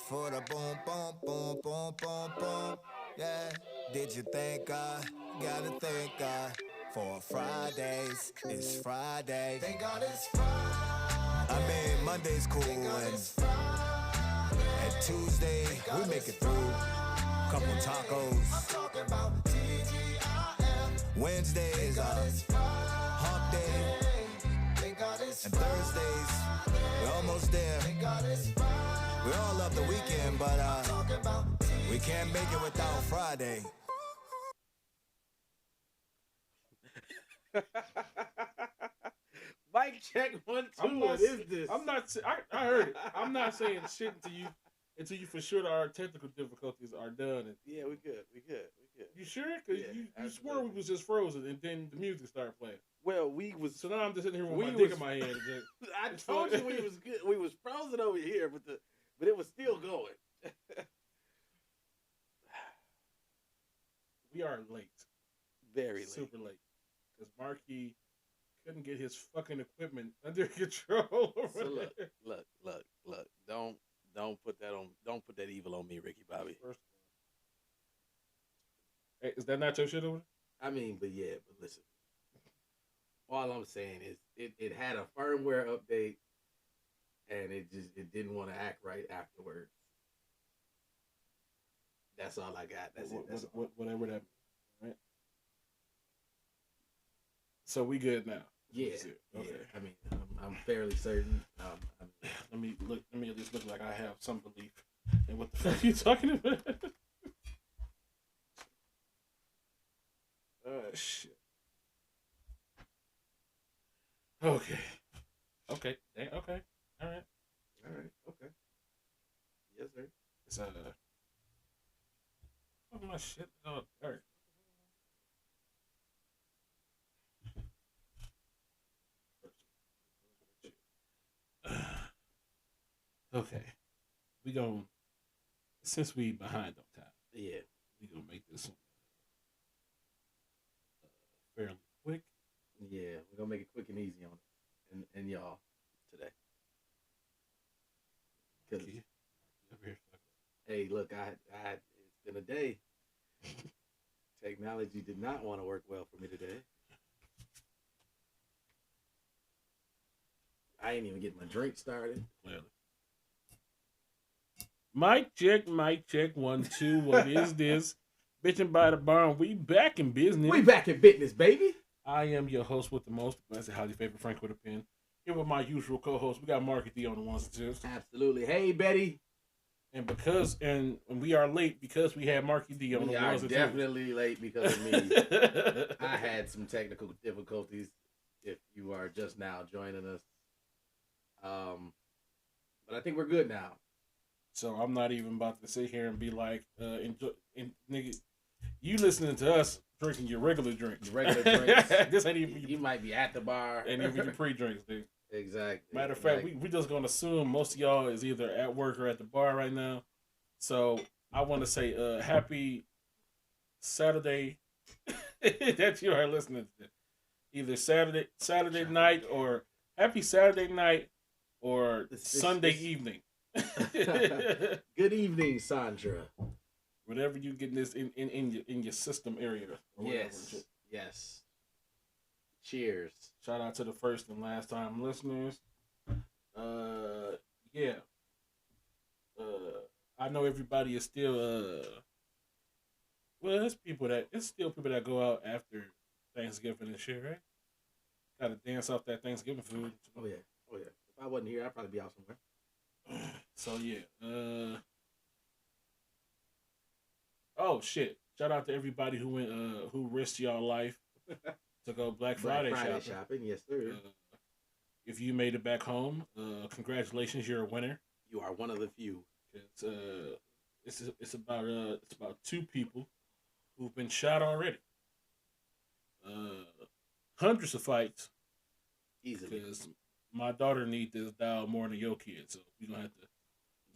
For the boom, boom, boom, boom, boom, boom. Yeah. Did you think I gotta thank God for Fridays? It's Friday. Thank God it's Friday. I mean, Monday's cool and Tuesday we make it through. Couple tacos. I'm talking about TGIF. Wednesday is hump day. And Thursdays, we're almost there. We all love the weekend, but we can't make it without Friday. Mic check 1 2. What is this? I'm not. I heard it. I'm not saying shit until you for sure that our technical difficulties are done. And Yeah, we good. We good. you sure? Because Yeah, you swore we absolutely. was just frozen, and then the music started playing. Well, we was. So now I'm just sitting here with We my dick was- in my hand. I told you we was good. We was frozen over here, but it was still going. We are late, Very late. super late, because Marky couldn't get his fucking equipment under control. So look. Don't put that on. Don't put that evil on me, Ricky Bobby. First of all, hey, is that not your shit over I mean, but listen. All I'm saying is it had a firmware update, and it didn't want to act right afterwards. That's all I got. That's it. That's all. whatever that. Right. So we good now. Yeah. That's it. Okay. Yeah. I mean, I'm fairly certain. Let me at least look like I have some belief in what the fuck you talking about. Shit. Okay. Okay. Okay. All right. All right. Okay. Yes, sir. It's oh, my shit all dark. Okay. We gon' since we behind on time, Yeah. we gonna make this one fairly quick. Yeah. We're gonna make it quick and easy on it, and y'all today. 'Cause, Okay. Over here, fuck. hey, look, it's been a day. Technology did not want to work well for me today. I ain't even get my drink started. Clearly. Mic check, 1 2. What is this? Bitchin' by the barn. We back in business. We back in business, baby. I am your host with the most, blessed, highly favorite Frank with a pen. Here with my usual co-host, we got Marky D on the ones and twos. Absolutely. Hey, Betty. And we are late because we had Marky D on We the are ones and definitely late because of me. twos. I had some technical difficulties. If you are just now joining us, but I think we're good now. So I'm not even about to sit here and be like, nigga, you listening to us drinking your regular drinks. Regular drinks. This ain't even You might be at the bar. and even your pre-drinks, dude. Exactly. Matter of fact, Like, we just gonna assume most of y'all is either at work or at the bar right now. So I want to say happy Saturday that you are listening to. Either Saturday night or happy Saturday night or Sunday evening. good evening, Sandra. Whatever you getting this in your system area. Or whatever. Yes. Cheers. Shout out to the first and last time listeners. Yeah. I know everybody is still well, it's still people that go out after Thanksgiving and shit, right? Gotta dance off that Thanksgiving food. Oh yeah. If I wasn't here, I'd probably be out somewhere. So yeah. Oh shit. Shout out to everybody who risked y'all life to go Black Friday shopping. Yes, sir. If you made it back home, congratulations, you're a winner. You are one of the few. It's about 2 people who've been shot already. Hundreds of fights Easily. because my daughter need this dial more than your kid, so we gonna have to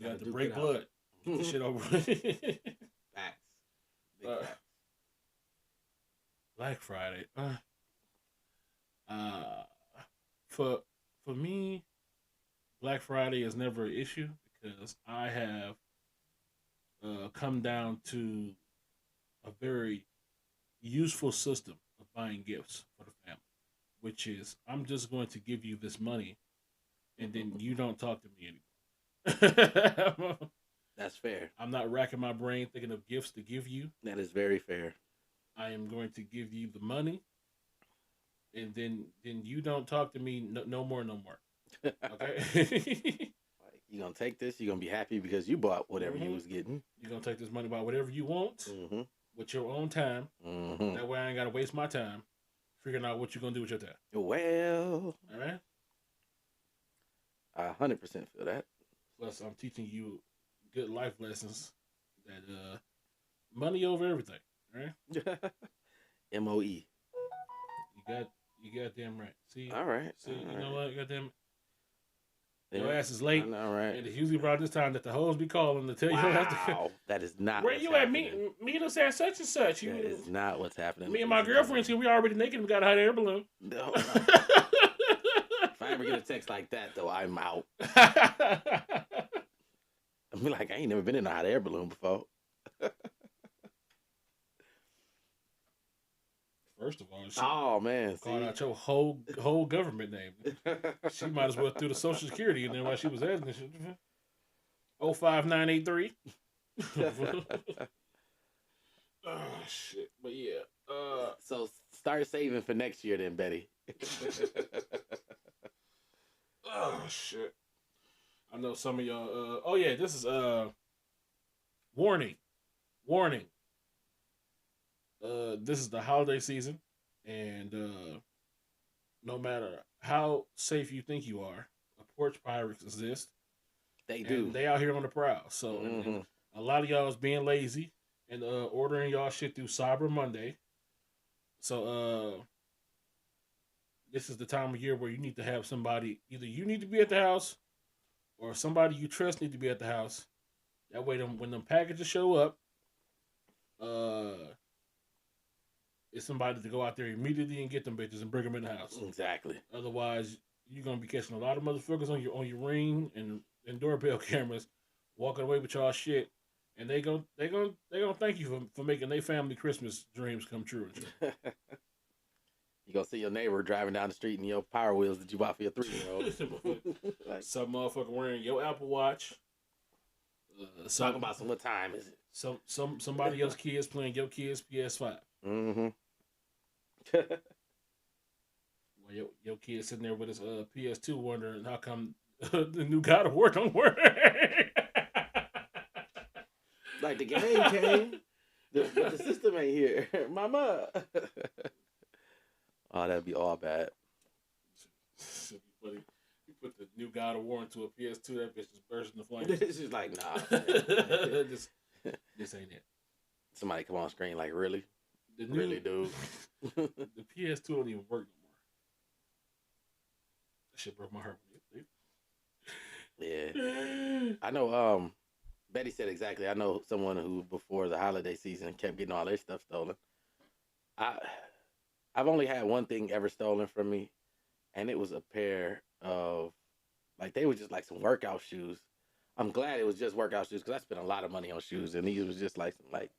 Gotta duke break it out. blood. Get this shit over with. Facts. Big facts. Black Friday. For me, Black Friday is never an issue because I have come down to a very useful system of buying gifts for the family, which is I'm just going to give you this money and then you don't talk to me anymore. That's fair. I'm not racking my brain thinking of gifts to give you. That is very fair. I am going to give you the money, and then you don't talk to me no more, no more. Okay. You're gonna take this. You're gonna be happy because you bought whatever you was getting. You're gonna take this money, buy whatever you want with your own time. That way, I ain't gotta waste my time figuring out what you're gonna do with your time. Well, all right. I 100% feel that. Plus, I'm teaching you good life lessons that money over everything. All right. MOE. You got damn right. See. All right. See. All you know right. what? Goddamn. Yeah. Your ass is late. All right. And it's usually about this time that the hoes be calling to tell you. Wow. That is not. Where you at? Meet us at such and such. That is not what's happening. Me and my girlfriends here. We already naked. And we got a hot air balloon. No. If I ever get a text like that, though, I'm out. I'll be like, I ain't never been in a hot air balloon before. First of all, oh man, called out your whole government name. She might as well threw the Social Security in there while she was asking. 05983. Oh shit! But yeah. So start saving for next year, then, Betty. Oh shit! I know some of y'all. Oh yeah, this is warning. This is the holiday season, and no matter how safe you think you are, porch pirates exist. They do. They out here on the prowl. So and a lot of y'all is being lazy and ordering y'all shit through Cyber Monday. So this is the time of year where you need to have somebody. Either you need to be at the house, or somebody you trust need to be at the house. That way, when them packages show up, it's somebody to go out there immediately and get them bitches and bring them in the house. Exactly. Otherwise, you're gonna be catching a lot of motherfuckers on your ring and doorbell cameras, walking away with y'all shit, and they gonna thank you for making their family Christmas dreams come true. You gonna see your neighbor driving down the street in your Power Wheels that you bought for your 3-year-old. Like, some motherfucker wearing your Apple Watch. Talking about what time is it? Somebody else's kids playing your kids PS5. Mm-hmm. Well, your kid sitting there with his PS2 wondering how come the new God of War don't work. Like the game came, but the system ain't here. Mama. Oh, that'd be all bad. Should be funny. You put the new God of War into a PS2, that bitch just burst into flames. It's just like, nah. This ain't it. Somebody come on screen like, really? Really, dude? The PS2 don't even work no more. That shit broke my heart. Yeah. I know, Betty said exactly. I know someone who, before the holiday season, kept getting all their stuff stolen. I've only had one thing ever stolen from me, and it was a pair of, like, they were just like some workout shoes. I'm glad it was just workout shoes because I spent a lot of money on shoes, and these was just like some like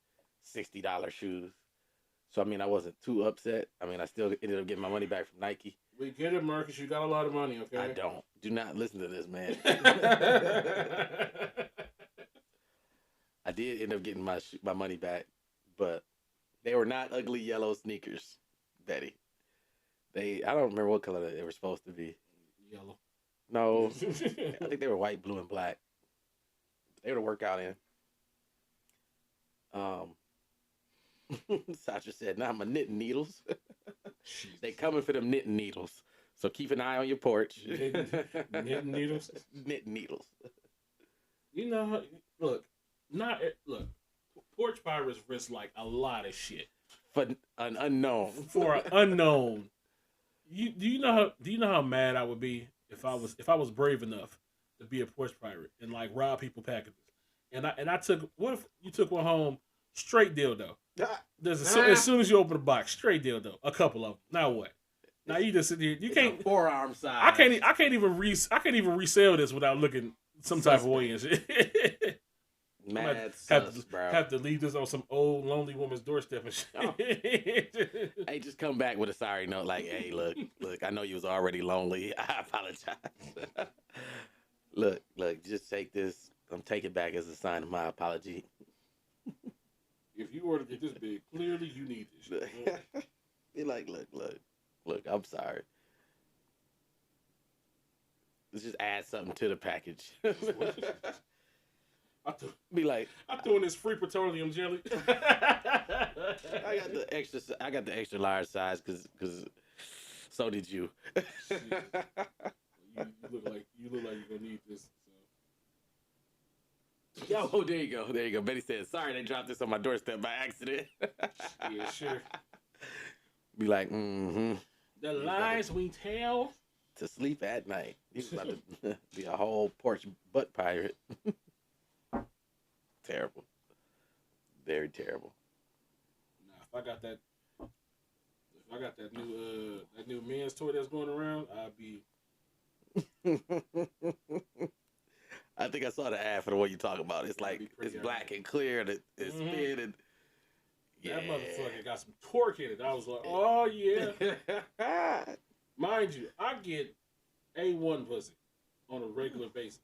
$60 shoes. So I mean, I wasn't too upset. I mean, I still ended up getting my money back from Nike. We get it, Marcus. You got a lot of money, okay? I don't. Do not listen to this, man. I did end up getting my money back, but they were not ugly yellow sneakers, Betty. I don't remember what color they were supposed to be. Yellow. No, I think they were white, blue, and black. They were to work out in. Sasha said, "Nah, my knitting needles. They coming for them knitting needles. So keep an eye on your porch." Knitting needles. Knitting needles. You know, look. Porch pirates risk like a lot of shit for an unknown. For an unknown. Do you know how mad I would be if I was brave enough to be a porch pirate and like rob people packages, and I took, what if you took one home, straight dildo? As soon as you open the box, straight dildo, a couple of them. Now what? Now you just sit here. You can't forearm size. I can't even resell this without looking some type of way and shit. Mad have sus, to bro. have to leave this on some old lonely woman's doorstep and shit. Oh. Hey, just come back with a sorry note, like, hey, look, I know you was already lonely. I apologize. look, just take this. I'm taking it back as a sign of my apology. If you ordered it this big, clearly you need this shit. Be like, look, I'm sorry. Let's just add something to the package. Be like, I'm doing this free petroleum jelly. I got the extra large size because so did you. You look like you're gonna need this. So. Yo, there you go. Betty said, sorry they dropped this on my doorstep by accident. Yeah, sure. Be like, mm-hmm. The lies we tell. To sleep at night. He's about to be a whole porch butt pirate. Terrible. Very terrible. Now, if I got that new men's toy that's going around, I'd be. I think I saw the ad for the one you talking about. It's like it's black and clear and it's spin and That motherfucker got some torque in it. I was like, oh yeah. Mind you, I get A1 pussy on a regular basis,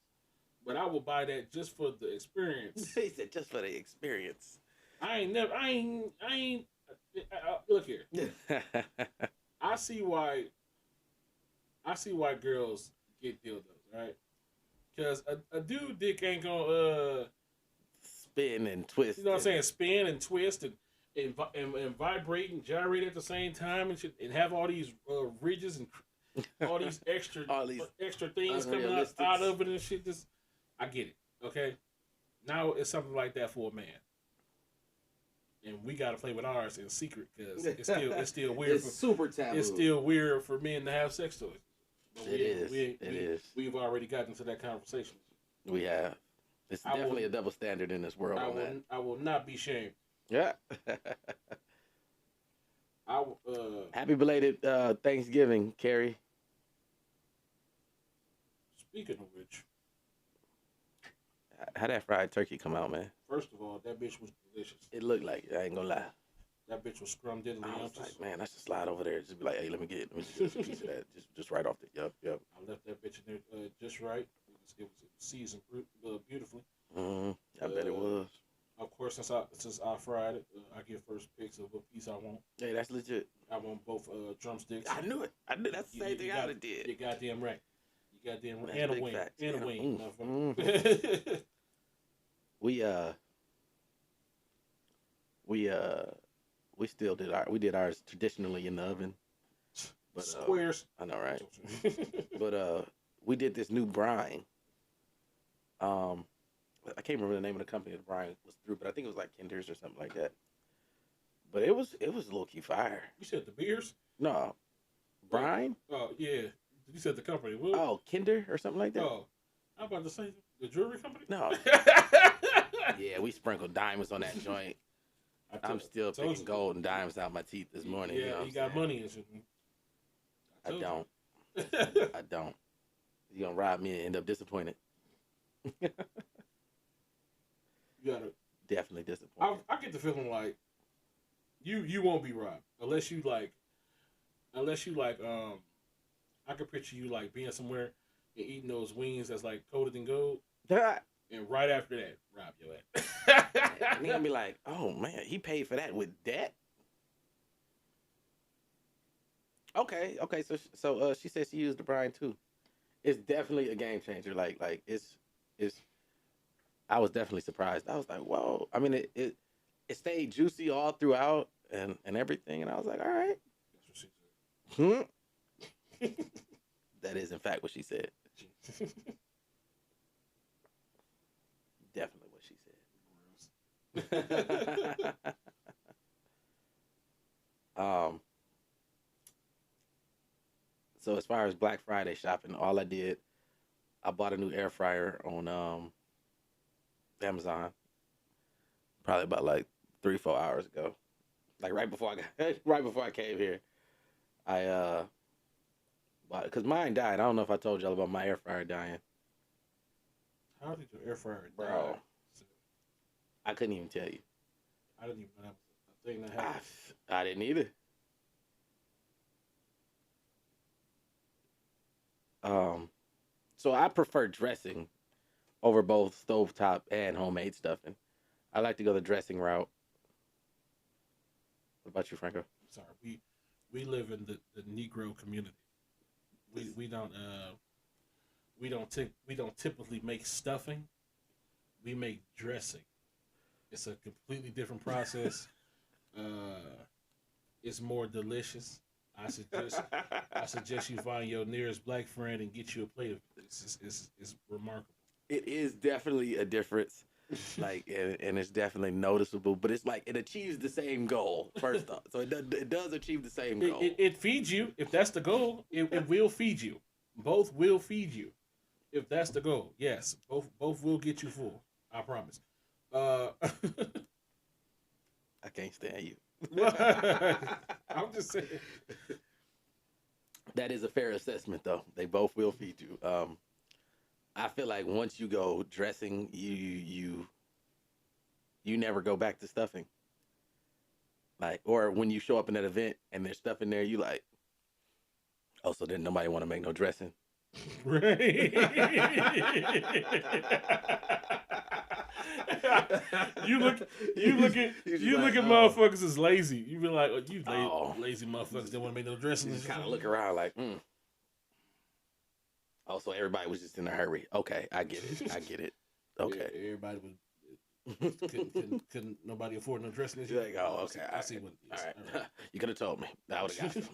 but I will buy that just for the experience. He said just for the experience. I ain't. Look here. I see why girls get dildos, right? Because a dude dick ain't gonna spin and twist. You know what I'm saying? Spin and twist and vibrate and gyrate at the same time and shit, and have all these ridges and all these extra things coming out of it and shit. Just, I get it. Okay. Now it's something like that for a man. And we gotta play with ours in secret because it's still weird. It's super taboo. It's still weird for men to have sex toys. It is. We've already gotten to that conversation. We have. It's definitely a double standard in this world. I will not be shamed. Yeah. Happy belated Thanksgiving, Carrie. Speaking of which, how'd that fried turkey come out, man? First of all, that bitch was delicious. It looked like it. I ain't gonna lie. That bitch was scrum-diddly. I was like, man, I should slide over there. Just be like, hey, let me get a piece of that. Just right off the. Yep. I left that bitch in there just right. It was seasoned beautifully. I bet it was. Of course, since I fried it, I get first picks of what piece I want. Hey, that's legit. I want both drumsticks. I knew it. That's the same thing I would have did. You're goddamn right. You goddamn right. That's And a wing. facts. And a wing. We still did ours traditionally in the oven. But, Squares. I know, right? But we did this new brine. I can't remember the name of the company the brine was through, but I think it was like Kinder's or something like that. But it was low key fire. You said the beers? No, brine. Oh yeah, you said the company. What? Oh, Kinder or something like that. Oh, I'm about to say the jewelry company. No. Yeah, we sprinkled diamonds on that joint. I'm still picking gold and diamonds out my teeth this morning. Yeah, you got money and shit. I don't. I don't. You're gonna rob me and end up disappointed. You gotta definitely disappointed. I get the feeling like you won't be robbed unless you like I could picture you like being somewhere and eating those wings that's like coated in gold. And right after that, rob your ass. And he gonna be like, oh man, he paid for that with debt? Okay, so she said she used the brine too. It's definitely a game changer. Like it's I was definitely surprised. I was like, whoa. I mean it stayed juicy all throughout and everything, and I was like, all right. That's what she said. That is in fact what she said. Definitely what she said. So as far as Black Friday shopping, all I bought a new air fryer on Amazon. Probably about like 3-4 hours ago. Like right before I came here. I bought it because mine died. I don't know if I told y'all about my air fryer dying. How did your air fryer die? Bro. I couldn't even tell you. I didn't even know that was a thing that happened. I didn't either. So I prefer dressing over both stovetop and homemade stuffing. I like to go the dressing route. What about you, Franco? I'm sorry. We live in the Negro community. We don't we don't typically make stuffing. We make dressing. It's a completely different process. Uh, it's more delicious. I suggest I suggest you find your nearest black friend and get you a plate of it. It's remarkable. It is definitely a difference, like, and it's definitely noticeable. But it's like it achieves the same goal first off. So it does achieve the same goal. It feeds you if that's the goal. It will feed you. Both will feed you if that's the goal. Yes, both will get you full. I promise. I can't stand you. I'm just saying. That is a fair assessment, though. They both will feed you. I feel like once you go dressing, you never go back to stuffing. Like, or when you show up in that event and there's stuff in there, you like, oh, so then nobody want to make no dressing. Right. you look at motherfuckers as lazy. You be like, oh, you lazy motherfuckers don't want to make no dressing. You just kind of look around like, Oh, so everybody was just in a hurry. Okay, I get it. Okay. Yeah, everybody was couldn't nobody afford no dressing. You're like, oh, okay. I see what it is. All right. You could have told me. I would have got some.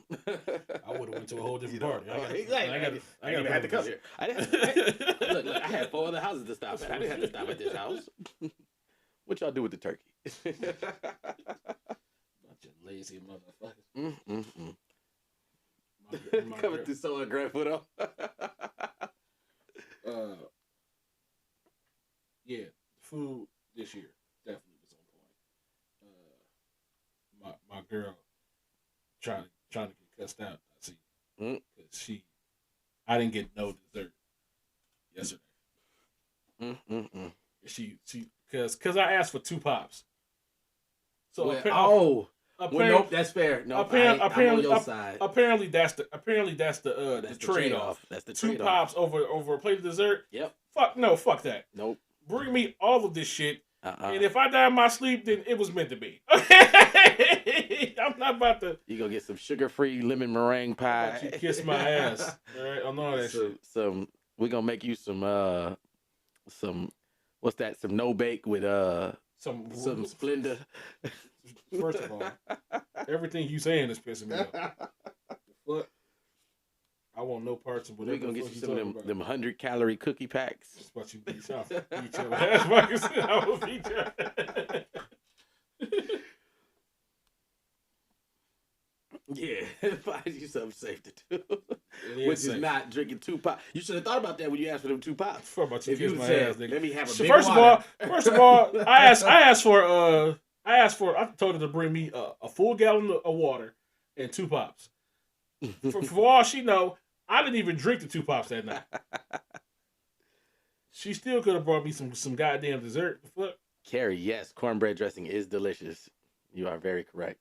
I would have went to a whole different party. I didn't have to come here. Look, I had 4 other houses to stop at. I didn't have to stop at this house. What y'all do with the turkey? Bunch of lazy motherfuckers. Coming through so ungrateful though. Yeah, food this year definitely was on point. My girl trying to get cussed out. I see, because I didn't get no dessert yesterday. She because I asked for 2 pops. So nope, that's fair. No, I'm on your side. Apparently that's the trade off. That's the 2 trade off. pops over a plate of dessert. Yep. Fuck that. Nope. Bring me all of this shit. And if I die in my sleep, then it was meant to be. I'm not about to. You go get some sugar-free lemon meringue pie. You kiss my ass. All right, I know that shit. We gonna make you some what's that? Some no bake with some Splenda. First of all, everything you saying is pissing me off. But I want no parts of whatever. We gonna get you some of them 100-calorie cookie packs. That's what you beat your ass. I will beat your ass. Yeah, find you something safe to do. Which safe. is not drinking 2 pops. You should have thought about that when you asked for them 2 pops. Fuck about you, if kiss you my said, ass, nigga. Let me have a So big first water. of all, I told her to bring me a full gallon of water and 2 pops. For all she know, I didn't even drink the 2 pops that night. She still could have brought me some goddamn dessert. Fuck. Carrie, yes, cornbread dressing is delicious. You are very correct.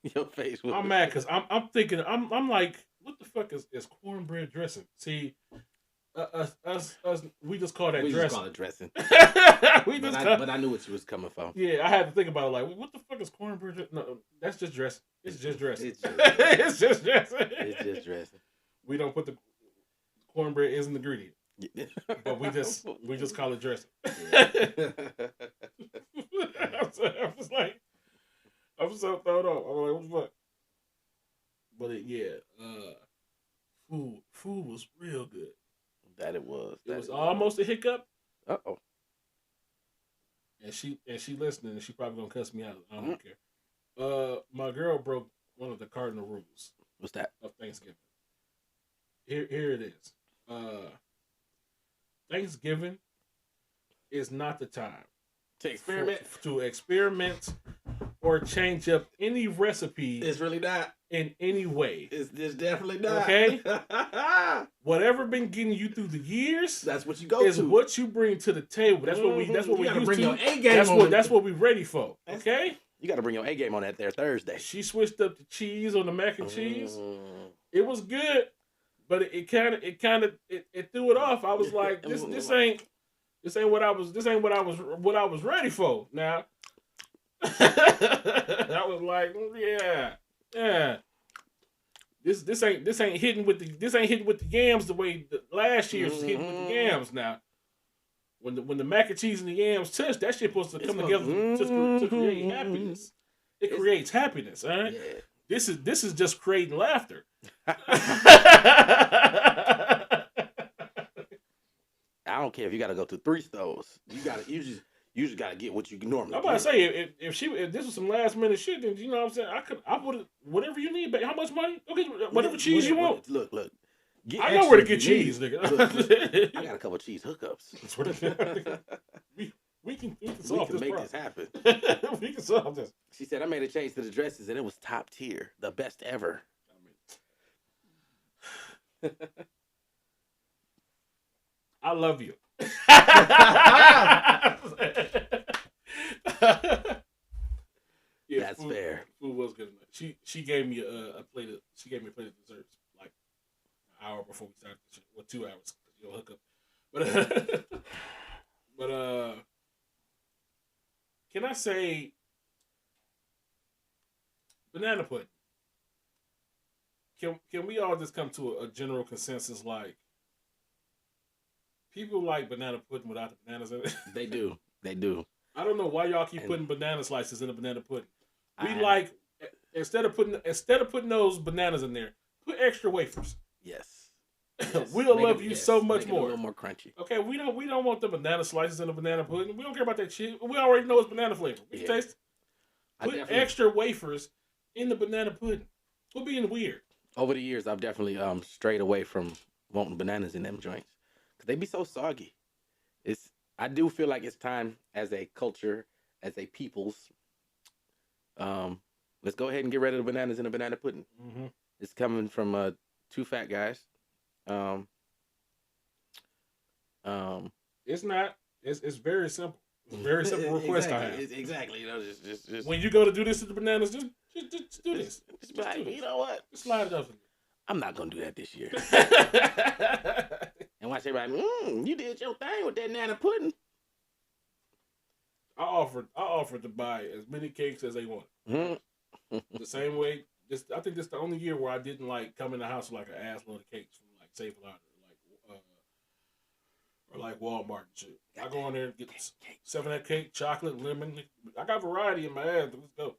Your face was... I'm mad because I'm thinking I'm like, what the fuck is cornbread dressing? See, us we just call that dressing. Just call it dressing. But I knew what you was coming from. Yeah, I had to think about it. Like, what the fuck is cornbread dressing? No, that's just dressing. It's just dressing. It's just dressing. It's just dressing. We don't put the cornbread is an ingredient, but we just call it dressing. I was so thrown off. I'm like, what the fuck? But food was real good. That it was. It was almost a hiccup. Uh-oh. And she listening, and she probably gonna cuss me out. I don't care. My girl broke one of the cardinal rules. What's that? Of Thanksgiving. Here it is. Thanksgiving is not the time to experiment. To experiment or change up any recipe. It's really not. in any way. It's definitely not. Okay? Whatever been getting you through the years, that's what you go is to. what you bring to the table. That's what we. That's what we gotta used bring to. Your A game that's what we ready for. Okay. You got to bring your A game on that there Thursday. She switched up the cheese on the mac and cheese. It was good, but it kind of threw it off. I was like, this ain't what I was ready for. Now, I was like, yeah. This ain't hitting with the yams the way the last year's was hitting with the yams. Now, when the mac and cheese and the yams touch, that shit supposed to come together to create happiness. It creates happiness, all right? Yeah. This is just creating laughter. I don't care if you got to go to 3 stores. You just got to get what you normally. I'm about to say if this was some last minute shit, then you know what I'm saying. I would whatever you need, baby. How much money? Okay, whatever cheese you want. Look. I know where to get cheese, nigga. Look, I got a couple of cheese hookups. We can solve this make this happen. We can solve this. She said I made a change to the dresses and it was top tier, the best ever. I love you. That's fair. Food was good enough. She gave me a plate of desserts like an hour before we started the shit. Well, 2 hours. You'll hook up. But can I say banana pudding? Can we all just come to a general consensus like people like banana pudding without the bananas in it? They do. I don't know why y'all keep putting banana slices in the banana pudding. Instead of putting those bananas in there, put extra wafers. Yes. We'll love you so much more. A little more crunchy. Okay, we don't want the banana slices in the banana pudding. We don't care about that shit. We already know it's banana flavor. We can taste it. Put extra wafers in the banana pudding. We're being weird. Over the years, I've definitely strayed away from wanting bananas in them joints because they be so soggy. I do feel like it's time as a culture, as a peoples. Let's go ahead and get rid of the bananas in the banana pudding. Mm-hmm. It's coming from 2 fat guys. It's not. It's very simple. It's a very simple request I have. Exactly. You know, just when you go to do this to the bananas, just do this. Just be like, you know what? Just slide it up. I'm not gonna do that this year. And watch everybody. You did your thing with that banana pudding. I offered to buy as many cakes as they wanted. Mm-hmm. The same way. I think this is the only year where I didn't like come in the house with like an ass load of cakes from like Save a Lot or like Walmart and shit. I go in there and get 7 cake, chocolate, lemon. I got variety in my ass. Let's go.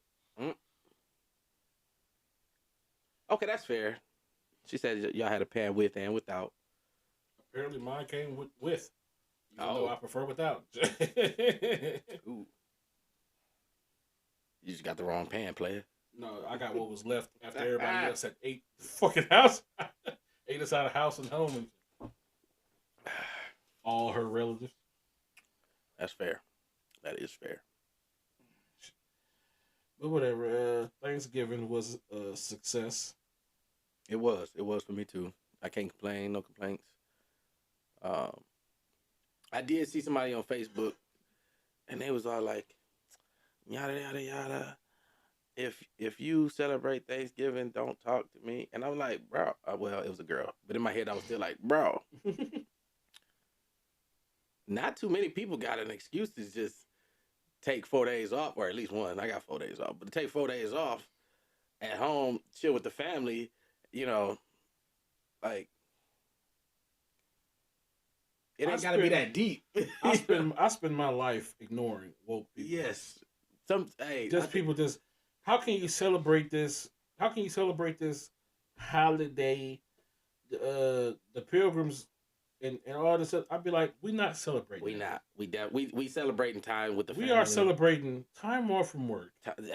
Okay, that's fair. She said y'all had a pan with and without. Apparently mine came with. Even though I prefer without. Ooh. You just got the wrong pan, player. No, I got what was left after everybody else had ate the fucking house. Ate us out of house and home. And all her relatives. That's fair. That is fair. But whatever. Thanksgiving was a success. It was. It was for me too. I can't complain. No complaints. I did see somebody on Facebook, and they was all like, yada yada yada. If you celebrate Thanksgiving, don't talk to me. And I was like, bro. Well, it was a girl, but in my head I was still like, bro. Not too many people got an excuse to just take 4 days off, or at least one. I got 4 days off, but to take 4 days off at home, chill with the family, you know, like. It ain't gotta be that deep. I spend my life ignoring woke people. Yes. People just. How can you celebrate this? How can you celebrate this holiday? The Pilgrims and all this stuff. I'd be like, we not celebrating. We not. We celebrating time with the family. We are celebrating time off from work. And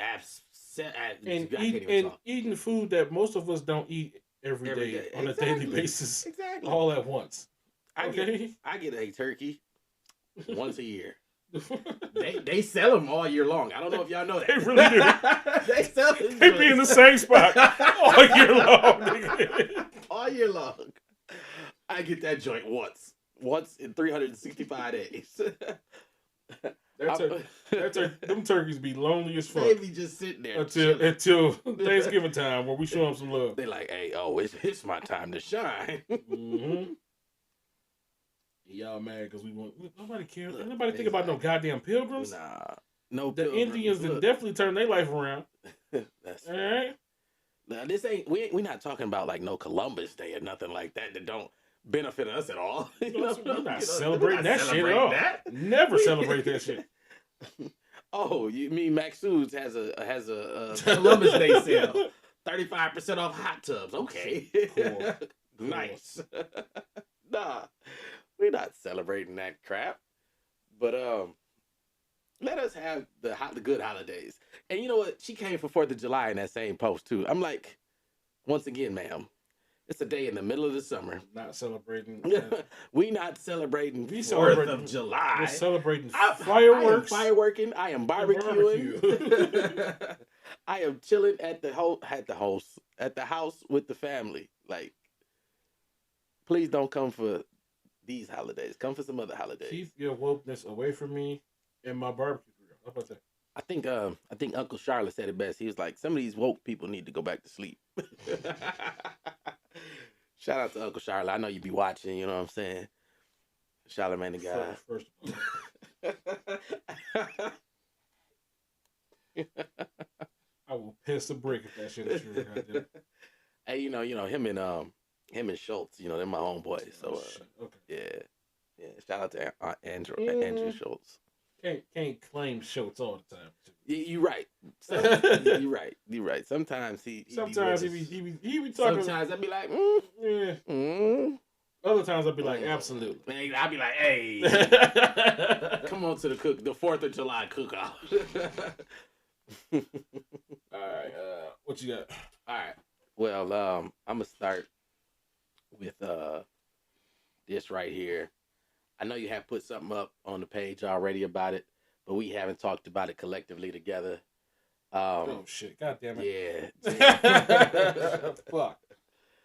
eating food that most of us don't eat every day on a daily basis. Exactly. All at once. I get a turkey once a year. They sell them all year long. I don't know if y'all know that. They really do. They sell them. They be in the same spot all year long, nigga. All year long. I get that joint once in 365 days. Them turkeys be lonely as fuck. They be just sitting there until Thanksgiving time where we show them some love. They like, hey, it's my time to shine. Mm-hmm. Y'all mad because we want nobody cares. Nobody think about no goddamn pilgrims. Nah, no. The Indians done definitely turned their life around. That's all right. Now this ain't we not talking about like no Columbus Day or nothing like that don't benefit us at all. We're not celebrating that shit at all. Never celebrate that shit. Oh, you mean Max Foods has a Columbus Day sale? 35% off hot tubs. Okay, cool. Nice. Nah, we're not celebrating that crap. But let us have the good holidays. And you know what? She came for 4th of July in that same post too. I'm like, once again, ma'am, it's a day in the middle of the summer. Not celebrating. We not celebrating 4th of July. We're celebrating fireworks. I am fireworking. I am barbecuing. I am chilling at the house with the family. Like, please don't come for these holidays. Come for some other holidays. Keep your wokeness away from me and my barbecue grill. How about that? I think Uncle Charlotte said it best. He was like, some of these woke people need to go back to sleep. Shout out to Uncle Charlotte. I know you be watching, you know what I'm saying? Charlamagne the guy. First of all. I will piss a brick if that shit is true. Hey, you know him and Schultz, you know, they're my homeboys. So okay. Yeah. Shout out to Andrew Schultz. Can't claim Schultz all the time. You're right. You're right. Sometimes he be talking. Sometimes I'd be like, Other times I'd be like, absolutely. I'd be like, hey, come on to the 4th of July cookout. All right. What you got? All right. Well, I'm gonna start with this right here. I know you have put something up on the page already about it, but we haven't talked about it collectively together. Oh shit! God damn it! Yeah. Fuck.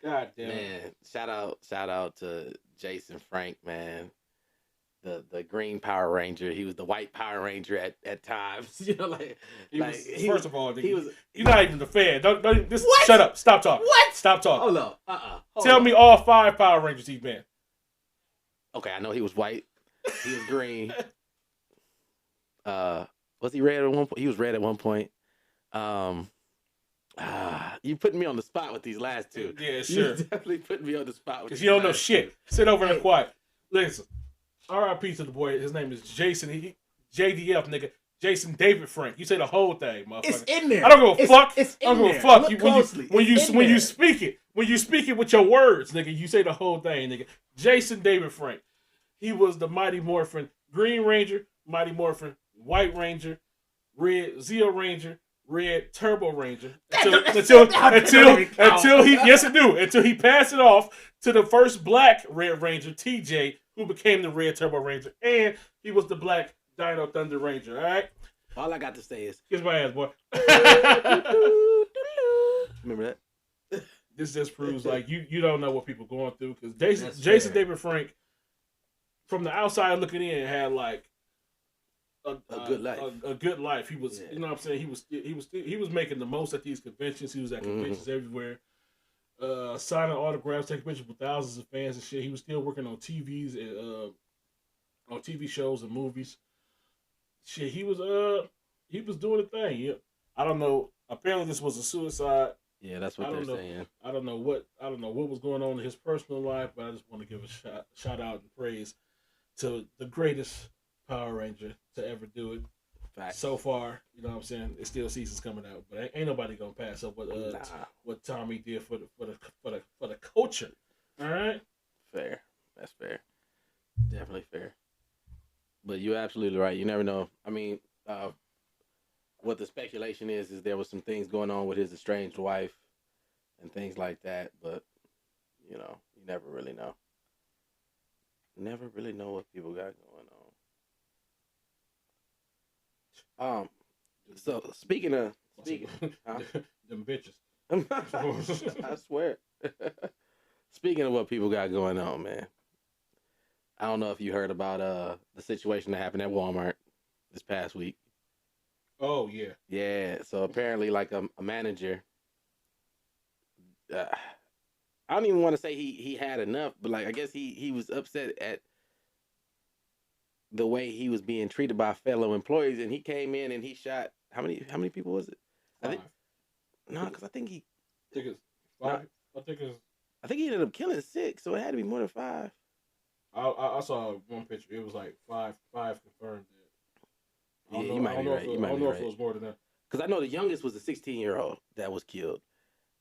God damn it. Man, shout out to Jason Frank, man. The green Power Ranger. He was the white Power Ranger at times. You know, first of all, you're not even the fan. Don't just shut up. Stop talking. What? Stop talking. Hold up. Tell me all 5 Power Rangers he's been. Okay, I know he was white. He was green. Was he red at one point? He was red at one point. You putting me on the spot with these last two. Yeah, sure. You definitely putting me on the spot with because you don't know shit. Sit over and quiet. Listen, R.I.P. to the boy. His name is Jason. JDF, nigga. Jason David Frank. You say the whole thing, motherfucker. It's in there. I don't give a fuck. It's I don't give a fuck. When you speak it with your words, nigga, you say the whole thing, nigga. Jason David Frank. He was the Mighty Morphin Green Ranger, Mighty Morphin White Ranger, Red Zeo Ranger, Red Turbo Ranger. Until he passed it off to the first black Red Ranger, TJ, who became the Red Turbo Ranger, and he was the black Dino Thunder Ranger. All right. All I got to say is, kiss my ass, boy. Remember that? This just proves like you don't know what people going through because Jason David Frank, from the outside looking in, had like a good life. A good life. He was, you know what I'm saying. He was making the most at these conventions. He was at conventions everywhere, signing autographs, taking pictures with thousands of fans and shit. He was still working on TVs and on TV shows and movies. Shit, he was doing a thing. Yeah. I don't know. Apparently, this was a suicide. Yeah, that's what they're saying. I don't know what was going on in his personal life, but I just want to give a shout out and praise to the greatest Power Ranger to ever do it. Facts. So far. You know what I'm saying? It's still seasons coming out, but ain't nobody gonna pass up what Tommy did for the culture. All right. Fair. That's fair. Definitely fair. But you're absolutely right. You never know. I mean, what the speculation is there was some things going on with his estranged wife and things like that. But, you know, you never really know. Never really know what people got going Um. So speaking, huh? Them bitches. I swear. Speaking of what people got going on, man. I don't know if you heard about the situation that happened at Walmart this past week. Oh yeah. Yeah. So apparently, like a manager. Uh, I don't even want to say he had enough, but like I guess he was upset at the way he was being treated by fellow employees, and he came in and he shot how many people was it? I Five. think no, because I think he I think it's no, five. I think it's. I think he ended up killing six, so it had to be more than five. I saw one picture. It was like five confirmed. I Yeah, don't you know. I might don't be know if right. it, You I might don't be know if it right. was more than that. Because I know the youngest was a 16-year-old that was killed,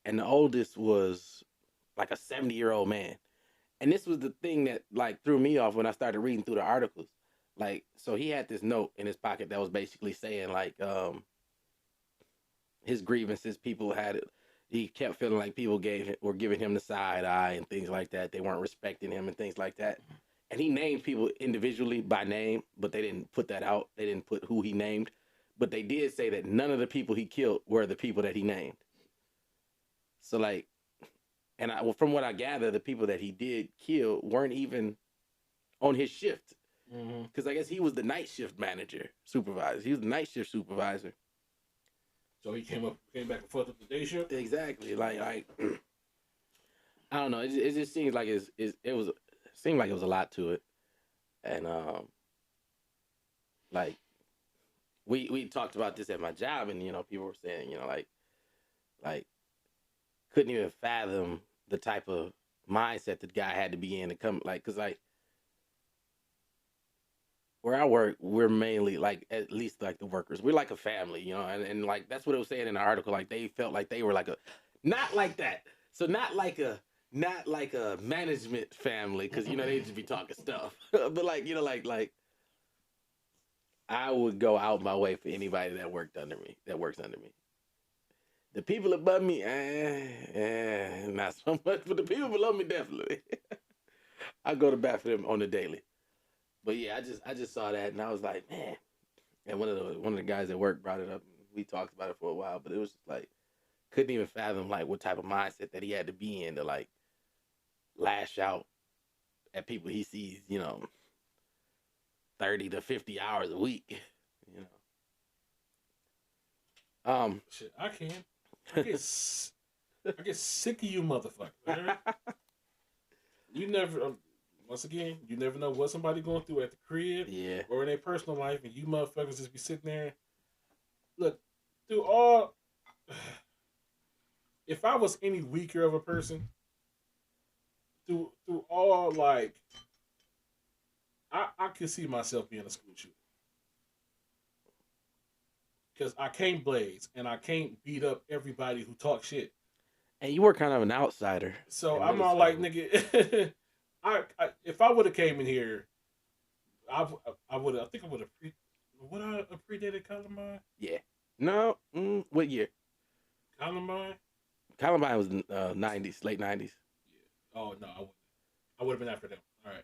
and the oldest was like a 70-year-old man. And this was the thing that like threw me off when I started reading through the articles. Like, so he had this note in his pocket that was basically saying like his grievances. People had it. He kept feeling like people were giving him the side eye and things like that. They weren't respecting him and things like that. And he named people individually by name, but they didn't put that out. They didn't put who he named, but they did say that none of the people he killed were the people that he named. So like, and I, well, from what I gather, the people that he did kill weren't even on his shift Mm-hmm. because I guess he was the night shift manager supervisor. He was the night shift supervisor. So he came back and forth with the day shift. Exactly. Like I don't know. It just seems like it seemed like it was a lot to it, and like we talked about this at my job, and people were saying like couldn't even fathom the type of mindset the guy had to be in to come like because like where I work, we're mainly like at least like the workers. We're like a family, and like that's what it was saying in the article. Like they felt like they were like a not like that. So not like a management family because they just be talking stuff. But like like I would go out my way for anybody that works under me. The people above me, not so much, but the people below me definitely. I go to bat for them on the daily. But yeah, I just saw that and I was like, man. And one of the guys at work brought it up. And we talked about it for a while, but it was just like couldn't even fathom like what type of mindset that he had to be in to like lash out at people he sees, 30 to 50 hours a week. You Shit, I can. I get sick of you, motherfucker. Right? You never. Once again, you never know what somebody going through at the crib Yeah. or in their personal life, and you motherfuckers just be sitting there. Look, through all. If I was any weaker of a person, through all like, I could see myself being a school shooter because I can't blaze and I can't beat up everybody who talk shit. And you were kind of an outsider. So in I'm middle all like, school. nigga, I if I would have came in here, I would I think I would have would I have predated Columbine? Yeah. No. What year? Columbine? Columbine was 90s, late 90s. Yeah. Oh no, I wouldn't. I would have been after them. All right.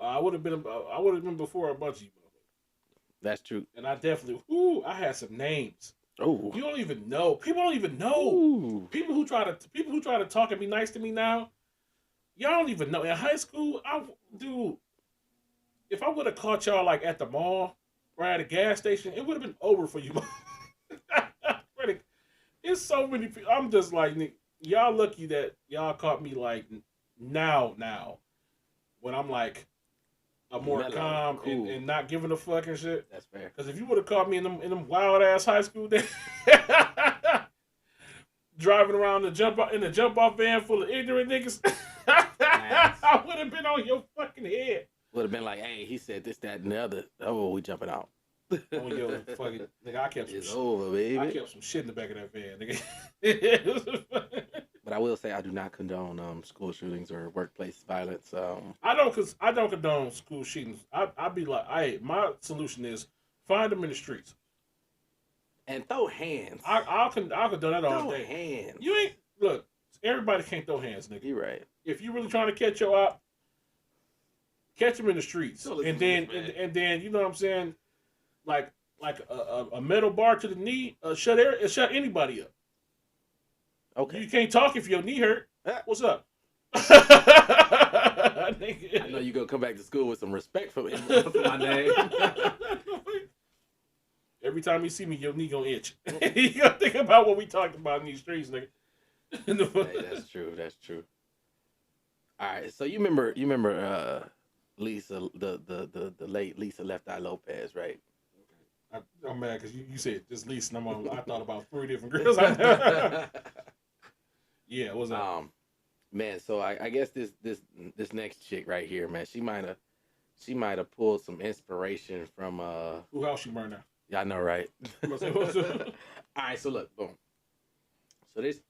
I would have been. I would have been before a bunch of you motherfuckers. That's true. And I definitely. Ooh, I had some names. Oh. You don't even know. People don't even know. Ooh. People who try to talk and be nice to me now. Y'all don't even know. In high school, dude. If I would have caught y'all like at the mall or at a gas station, it would have been over for you. It's so many people. I'm just like, y'all lucky that y'all caught me like now when I'm like a more Mellow, calm cool. and not giving a fuck and shit. That's fair. Because if you would have caught me in them wild ass high school days, driving around in the jump off van full of ignorant niggas, I would have been on your fucking head. Would have been like, hey, he said this, that, and the other. Oh, we jumping out. Oh, yo, fucking nigga, I kept some It's over, baby. I kept some shit in the back of that van, nigga. But I will say I do not condone school shootings or workplace violence. I don't condone school shootings. I be like, my solution is find them in the streets. And throw hands. I'll condone that all throw day. hands. You ain't look. Everybody can't throw hands, nigga. You're right. If you really trying to catch your op, catch them in the streets, So and then you know what I'm saying. Like like a metal bar to the knee, it shut anybody up. Okay. You can't talk if your knee hurt. What's up? I know you gonna come back to school with some respect for my name. Every time you see me, your knee gonna itch. You gotta think about what we talked about in these streets, nigga. Hey, that's true. That's true. All right, so you remember Lisa, the late Lisa Left Eye Lopez, right? I'm mad because you said just Lisa, and I thought about 3 different girls. Yeah, what's that? Man, so I guess this next chick right here, man, she might have pulled some inspiration from Who else she burned now? Yeah, I know, right? What's up? All right, so look, boom. So this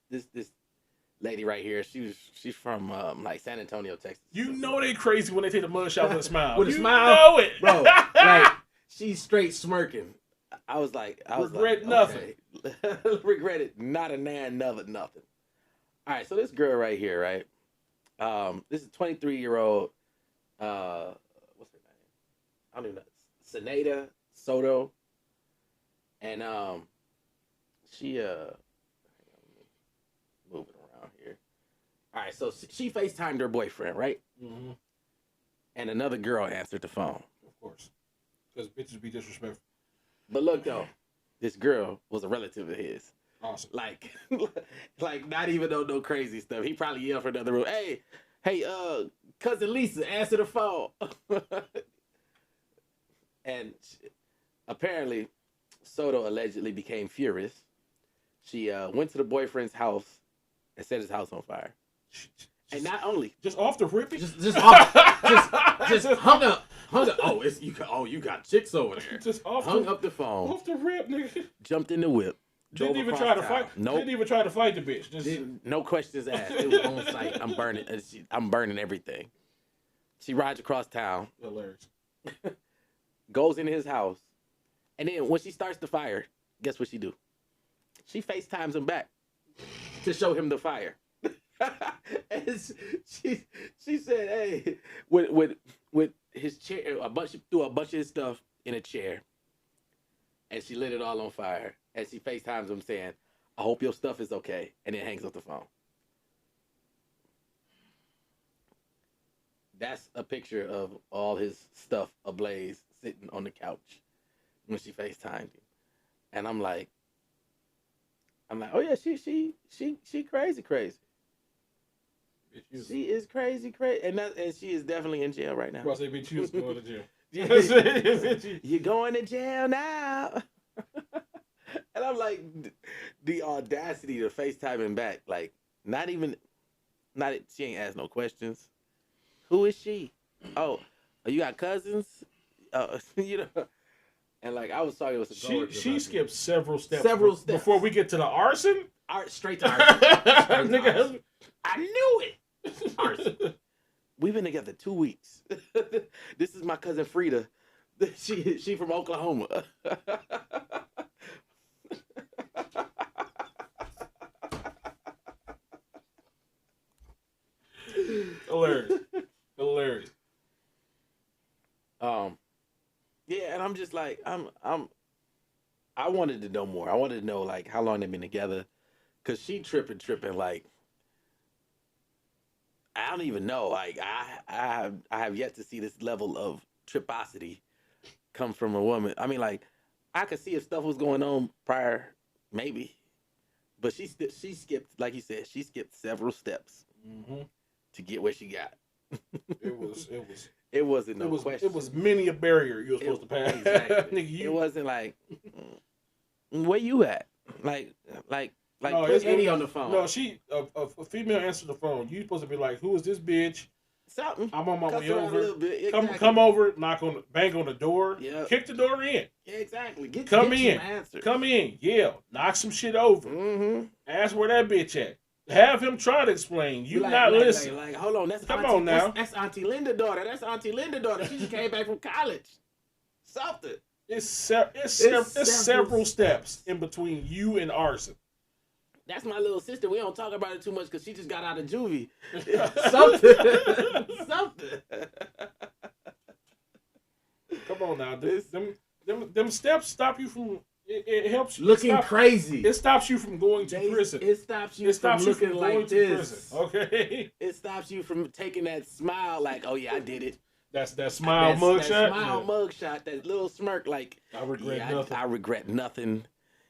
lady right here, she's from like San Antonio, Texas. You know they crazy when they take the mug shot with a smile. With a smile, know it, bro. Like she's straight smirking. I was like, regret nothing. Okay. Regretted not a nan, nothing. All right, so this girl right here, right? This is 23-year-old. What's her name? I don't even know. Senada Soto, and she moving around here. All right, so she FaceTimed her boyfriend, right? Mm-hmm. And another girl answered the phone. Of course, because bitches be disrespectful. But look though, this girl was a relative of his. Awesome. Like not even no crazy stuff. He probably yelled from another room, hey, cousin Lisa, answer the phone. And apparently, Soto allegedly became furious. She went to the boyfriend's house and set his house on fire. And not only just off the rip, just hung up. You got chicks over there. Just hung up the phone. Off the rip, nigga. Jumped in the whip. Didn't even try to fight. Nope. Didn't even try to fight the bitch. No questions asked. It was on site. I'm burning everything. She rides across town. Hilarious. Goes in his house, and then when she starts the fire, guess what she do? She FaceTimes him back to show him the fire. And she said, "Hey, with his chair, she threw a bunch of his stuff in a chair, and she lit it all on fire. And she FaceTimes him saying, I hope your stuff is okay,' and then hangs up the phone." That's a picture of all his stuff ablaze sitting on the couch when she FaceTimed him. And I'm like, oh yeah, she crazy. She is crazy, and she is definitely in jail right now. Well, I say, bitch, you was going to jail. You're going to jail now. And I'm like, the audacity to FaceTime him back, like, she ain't asked no questions. Who is she? Oh, you got cousins? You know. And like I was talking with some coworkers. She skipped several steps. Before we get to the arson. Straight to arson. Nigga, I knew it. Arson. We've been together 2 weeks. This is my cousin Frida. She from Oklahoma. Hilarious. Yeah, and I'm just like, I wanted to know more. I wanted to know like how long they've been together, cause she tripping like, I don't even know. Like I have yet to see this level of triposity come from a woman. I mean, like I could see if stuff was going on prior, maybe, but she skipped, like you said, she skipped several steps to get where she got. It wasn't no question. It was many a barrier you were supposed to pass. Exactly. Nigga, it wasn't like, where you at? Like no, put Eddie on the phone. No, a female answered the phone. You supposed to be like, who is this bitch? Something. I'm on my way over. A little bit. Exactly. Come over, bang on the door. Yep. Kick the door in. Yeah, exactly. Come in. Come in. Yell. Knock some shit over. Mm-hmm. Ask where that bitch at. Have him try to explain. You not listen. Like, hold on. That's Come Auntie, on now. That's Auntie Linda's daughter. She just came back from college. Something. It's several steps in between you and arson. That's my little sister. We don't talk about it too much because she just got out of juvie. Something. Come on now. them steps stop you from. It helps you. Looking crazy. It stops you from going to prison. It stops you from looking like this. Okay. It stops you from taking that smile like, oh yeah, I did it. That's that smile mugshot. That smile mugshot. That little smirk like, I regret nothing. I regret nothing.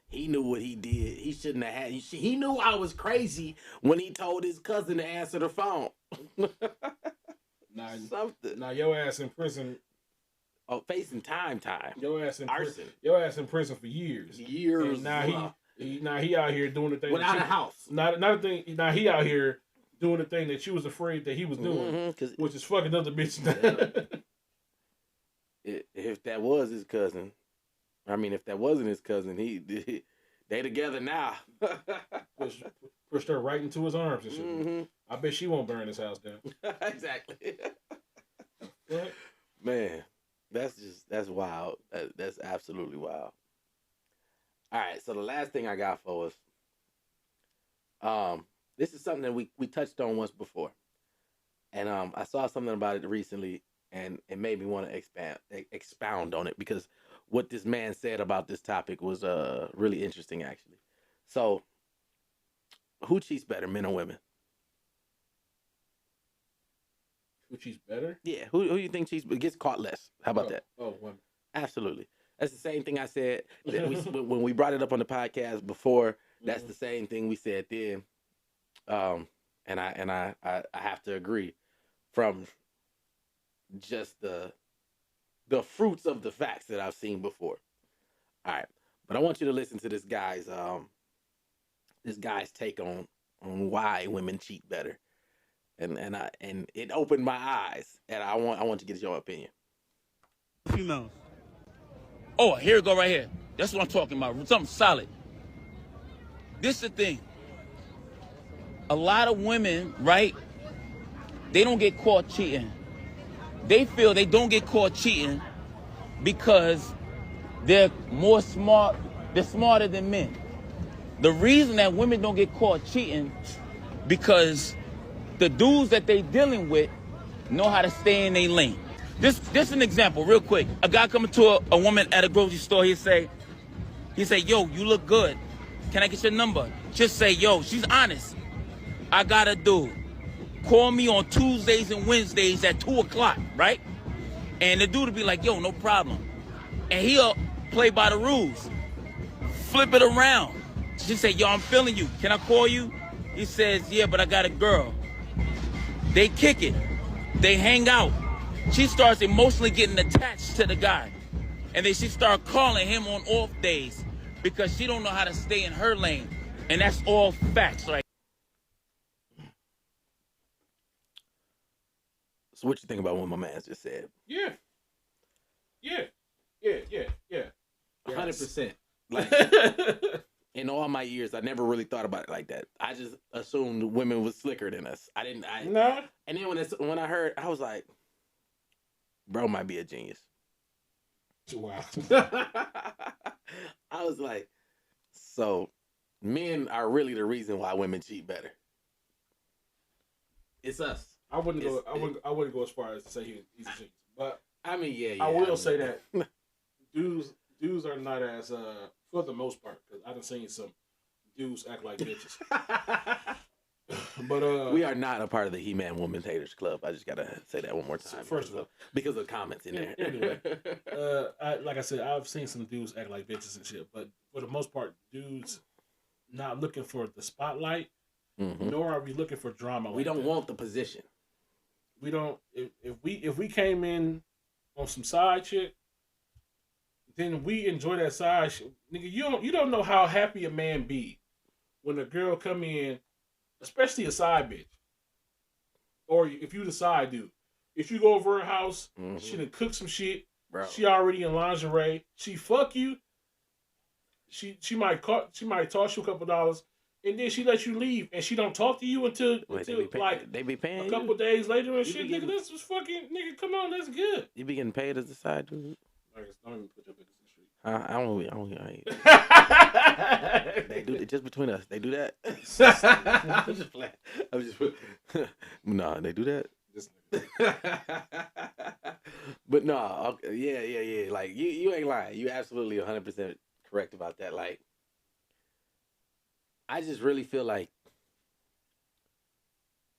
He knew what he did. He shouldn't have had. He knew I was crazy when he told his cousin to answer the phone. Now your ass in prison. Oh, facing time. Your ass in arson. Prison. Your ass in prison for years. And now he out here doing the thing without a house. Not a thing. Now he out here doing the thing that you was afraid that he was doing, which is fucking other bitches. If that was his cousin, I mean, if that wasn't his cousin, they together now. Pushed her right into his arms and shit. Mm-hmm. I bet she won't burn his house down. Exactly. Man. That's wild. That's absolutely wild. All right, so the last thing I got for us, this is something that we touched on once before, and I saw something about it recently, and it made me want to expound on it because what this man said about this topic was really interesting, actually. So, who cheats better, men or women? Who cheats better? Yeah, who you think cheats gets caught less? How about that? Oh, women. Absolutely. That's the same thing I said when we brought it up on the podcast before. That's the same thing we said then, and I have to agree from just the fruits of the facts that I've seen before. All right, but I want you to listen to this guy's take on why women cheat better. And it opened my eyes, and I want to get your opinion. Females. Oh, here we go right here. That's what I'm talking about. Something solid. This is the thing. A lot of women, right? They don't get caught cheating. They feel they don't get caught cheating because they're more smart. They're smarter than men. The reason that women don't get caught cheating because the dudes that they dealing with know how to stay in their lane. This an example, real quick. A guy coming to a woman at a grocery store, he say, yo, you look good. Can I get your number? Just say, yo, she's honest. I got a dude. Call me on Tuesdays and Wednesdays at 2 o'clock, right? And the dude will be like, yo, no problem. And he'll play by the rules. Flip it around. She say, yo, I'm feeling you. Can I call you? He says, yeah, but I got a girl. They kick it. They hang out. She starts emotionally getting attached to the guy. And then she starts calling him on off days because she don't know how to stay in her lane. And that's all facts, right? So what you think about what my man just said? Yeah. 100%. Like, in all my years, I never really thought about it like that. I just assumed women was slicker than us. No. And then when I heard, I was like, bro might be a genius. Wow. I was like, so men are really the reason why women cheat better. It's us. I wouldn't go as far as to say he's a genius, but I mean, yeah. I will say that dudes are not as for the most part, because I done seen some dudes act like bitches. But we are not a part of the He-Man Women's Haters Club. I just gotta say that one more time. First of all, because of comments in there. Anyway, like I said, I've seen some dudes act like bitches and shit. But for the most part, dudes not looking for the spotlight, nor are we looking for drama. We don't want the position. We don't. If we came in on some side shit, then we enjoy that side shit. Nigga, you don't know how happy a man be when a girl come in, especially a side bitch, or if you the side dude. If you go over her house, she done cook some shit. Bro. She already in lingerie. She fuck you. She might toss you a couple dollars, and then she let you leave, and she don't talk to you until they be paying a couple days later and shit. Nigga, this was fucking nigga. Come on, that's good. You be getting paid as a side dude. Don't even put your business in the street. I don't. They do it just between us. They do that. I'm just playing. No, they do that. But no, okay, yeah. Like you ain't lying. You absolutely 100% correct about that. Like I just really feel like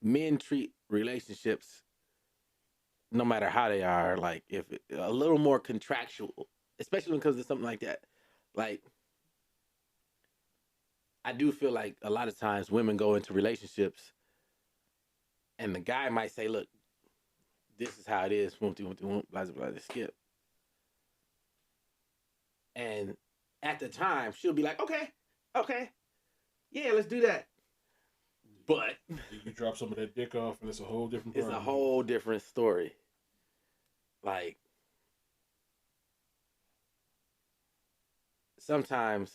men treat relationships, no matter how they are, like if a little more contractual, especially when it comes to something like that. Like I do feel like a lot of times women go into relationships and the guy might say, "Look, this is how it is." Blah blah blah, blah, blah, skip. And at the time, she'll be like, "Okay, okay, yeah, let's do that." But You drop some of that dick off, and it's a whole different. it's a whole different story. Like sometimes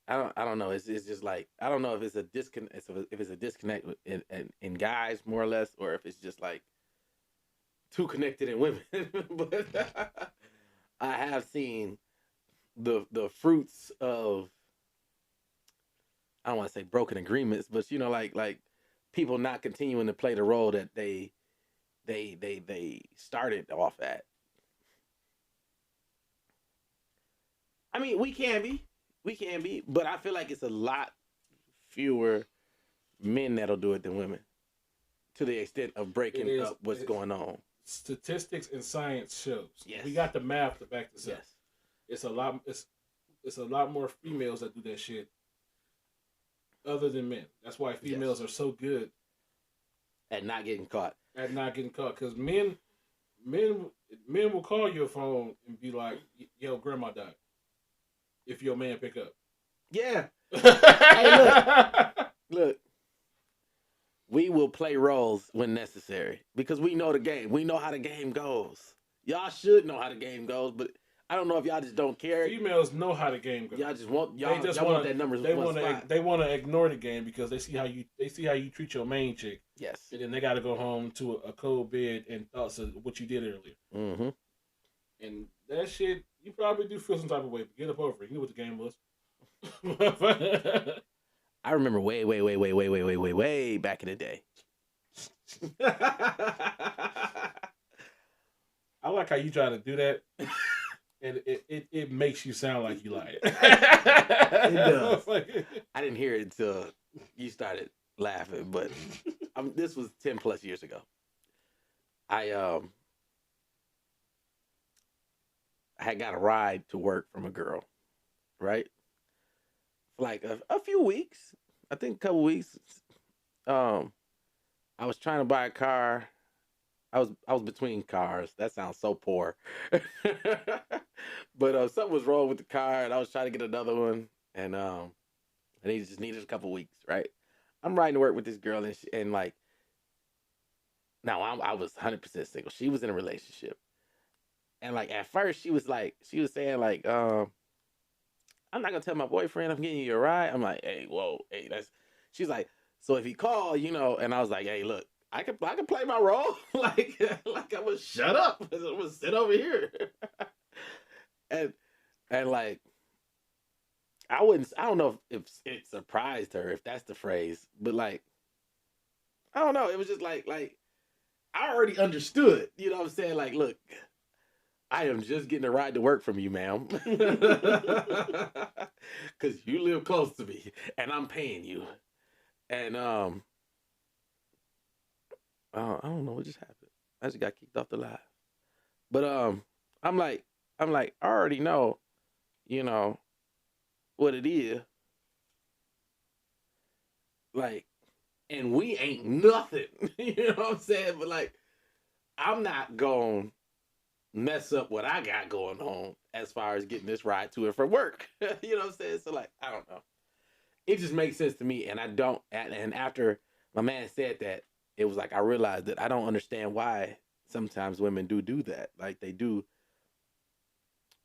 I don't know. It's just like I don't know if it's a disconnect. If it's a disconnect in guys more or less, or if it's just like too connected in women. But I have seen the fruits of, I don't want to say broken agreements, but you know, like people not continuing to play the role that they started off at. I mean, we can be, but I feel like it's a lot fewer men that'll do it than women, to the extent of breaking up what's going on. Statistics and science shows. Yes. We got the math to back this up. Yes. It's a lot. It's a lot more females that do that shit, other than men. That's why females are so good at not getting caught. Because men will call your phone and be like, "Yo, grandma died." If your man pick up. Yeah. Hey, look. We will play roles when necessary because we know the game. We know how the game goes. Y'all should know how the game goes, but I don't know if y'all just don't care. Females know how the game goes. Y'all just want want that numbers. They want to ignore the game because they see how you treat your main chick. Yes. And then they got to go home to a cold bed and thoughts of what you did earlier. Mm-hmm. And that shit, you probably do feel some type of way, but get up over it. You knew what the game was. I remember way back in the day. I like how you try to do that, and it makes you sound like you lying. It does. I didn't hear it until you started laughing, but this was 10 plus years ago. I had got a ride to work from a girl, right? For like a few weeks, I think a couple weeks. I was trying to buy a car. I was between cars. That sounds so poor. But something was wrong with the car, and I was trying to get another one, and he just needed a couple weeks, right? I'm riding to work with this girl, and like, now I was 100% single. She was in a relationship, and like at first she was saying like, I'm not gonna tell my boyfriend I'm getting you a ride. I'm like, hey, whoa, hey, that's. She's like, so if he call, and I was like, hey, look, I can play my role, like I'm gonna shut up, I'm gonna sit over here, and like, I don't know if it surprised her, if that's the phrase, but like, I don't know, it was just like I already understood, you know what I'm saying? Like, look, I am just getting a ride to work from you, ma'am. Because you live close to me and I'm paying you. And I don't know what just happened. I just got kicked off the live. But I'm like, I already know, what it is. Like, and we ain't nothing. You know what I'm saying? But like, I'm not going mess up what I got going on as far as getting this ride to and from work. You know what I'm saying? So like, I don't know. It just makes sense to me, and I don't. And after my man said that, it was like I realized that I don't understand why sometimes women do that. Like they do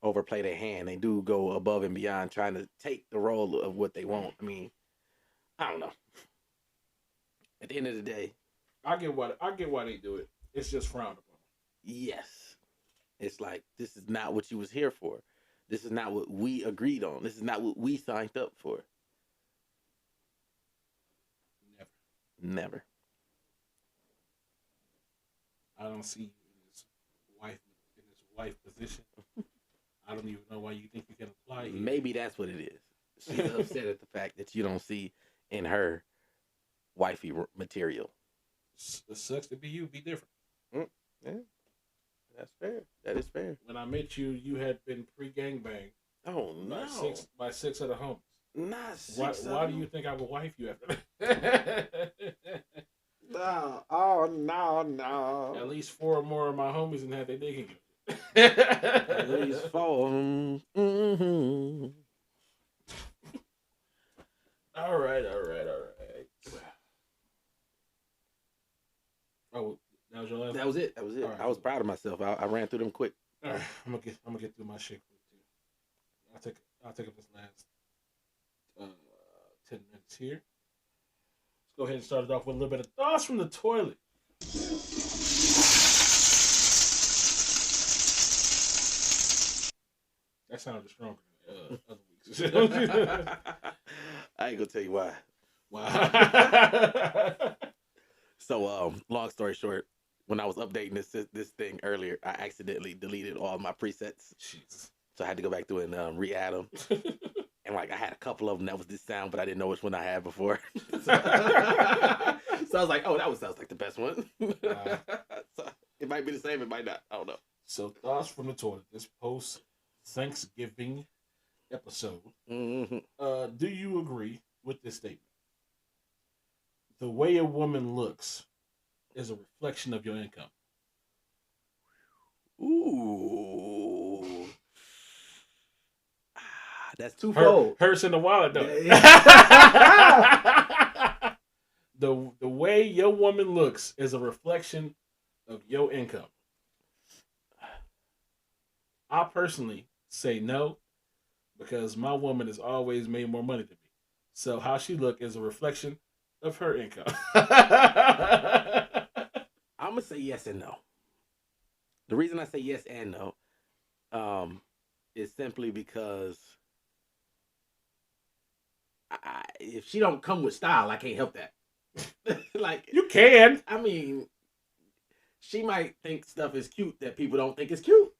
overplay their hand. They do go above and beyond trying to take the role of what they want. I mean, I don't know. At the end of the day, I get why they do it. It's just frowned upon. Yes. It's like, this is not what you was here for. This is not what we agreed on. This is not what we signed up for. Never. I don't see you as wife position. I don't even know why you think you can apply here. Maybe that's what it is. She's upset at the fact that you don't see in her wifey material. It sucks to be you. Be different. Yeah, that's fair. That is fair. When I met you, you had been pre-gangbang Oh no! by six of the homies. Not six. Why do you think I would wife you after that? No. Oh no! At least 4 more of my homies and had their dick in you. At least 4. Mm-hmm. All right. Oh, that was your last. That was it. Right. I was proud of myself. I ran through them quick. All right, I'm gonna get through my shit quick too. I'll take up this last 10 minutes here. Let's go ahead and start it off with a little bit of thoughts from the toilet. That sounded stronger than other weeks. I ain't gonna tell you why. Wow. So, long story short, when I was updating this thing earlier, I accidentally deleted all my presets. Jesus. So I had to go back through and re-add them. And like I had a couple of them that was this sound, but I didn't know which one I had before. So I was like, oh, that one sounds like the best one. So it might be the same, it might not. I don't know. So thoughts from the toilet. This post Thanksgiving episode. Mm-hmm. Do you agree with this statement? The way a woman looks is a reflection of your income. Ooh. That's twofold. Hurts in the wallet, though. The way your woman looks is a reflection of your income. I personally say no, because my woman has always made more money than me. So how she look is a reflection of her income. I'm gonna say yes and no. The reason I say yes and no, is simply because if she don't come with style, I can't help that. Like you can. I mean, she might think stuff is cute that people don't think is cute.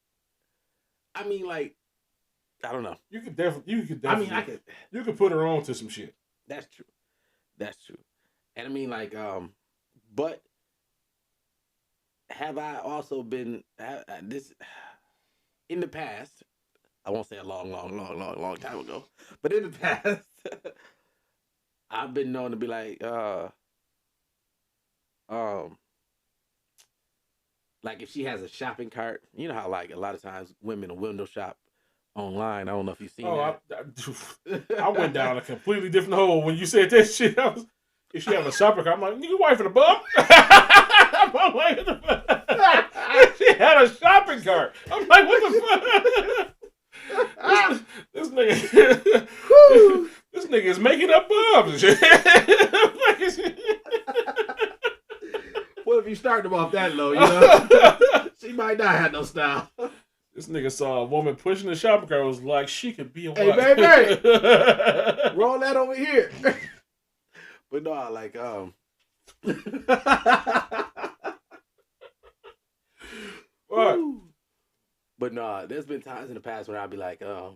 I mean, like, I don't know. You could definitely. I mean, I could. You could put her on to some shit. That's true. And I mean, like, but have I also been this in the past? I won't say a long time ago, but in the past, I've been known to be like, like if she has a shopping cart, you know how like a lot of times women will window shop online. I don't know if you've seen that. I went down a completely different hole when you said that shit. If she have a shopping cart, I'm like, nigga, wife in the bum. I'm like, what the fuck? She had a shopping cart. I'm like, what the fuck? This nigga, this nigga is making up bums and shit. What if you start them off that low, you know? She might not have no style. This nigga saw a woman pushing the shopping cart, was like, she could be a wife. Hey, baby, roll that over here. But no, like, but no, there's been times in the past when I'll be like, all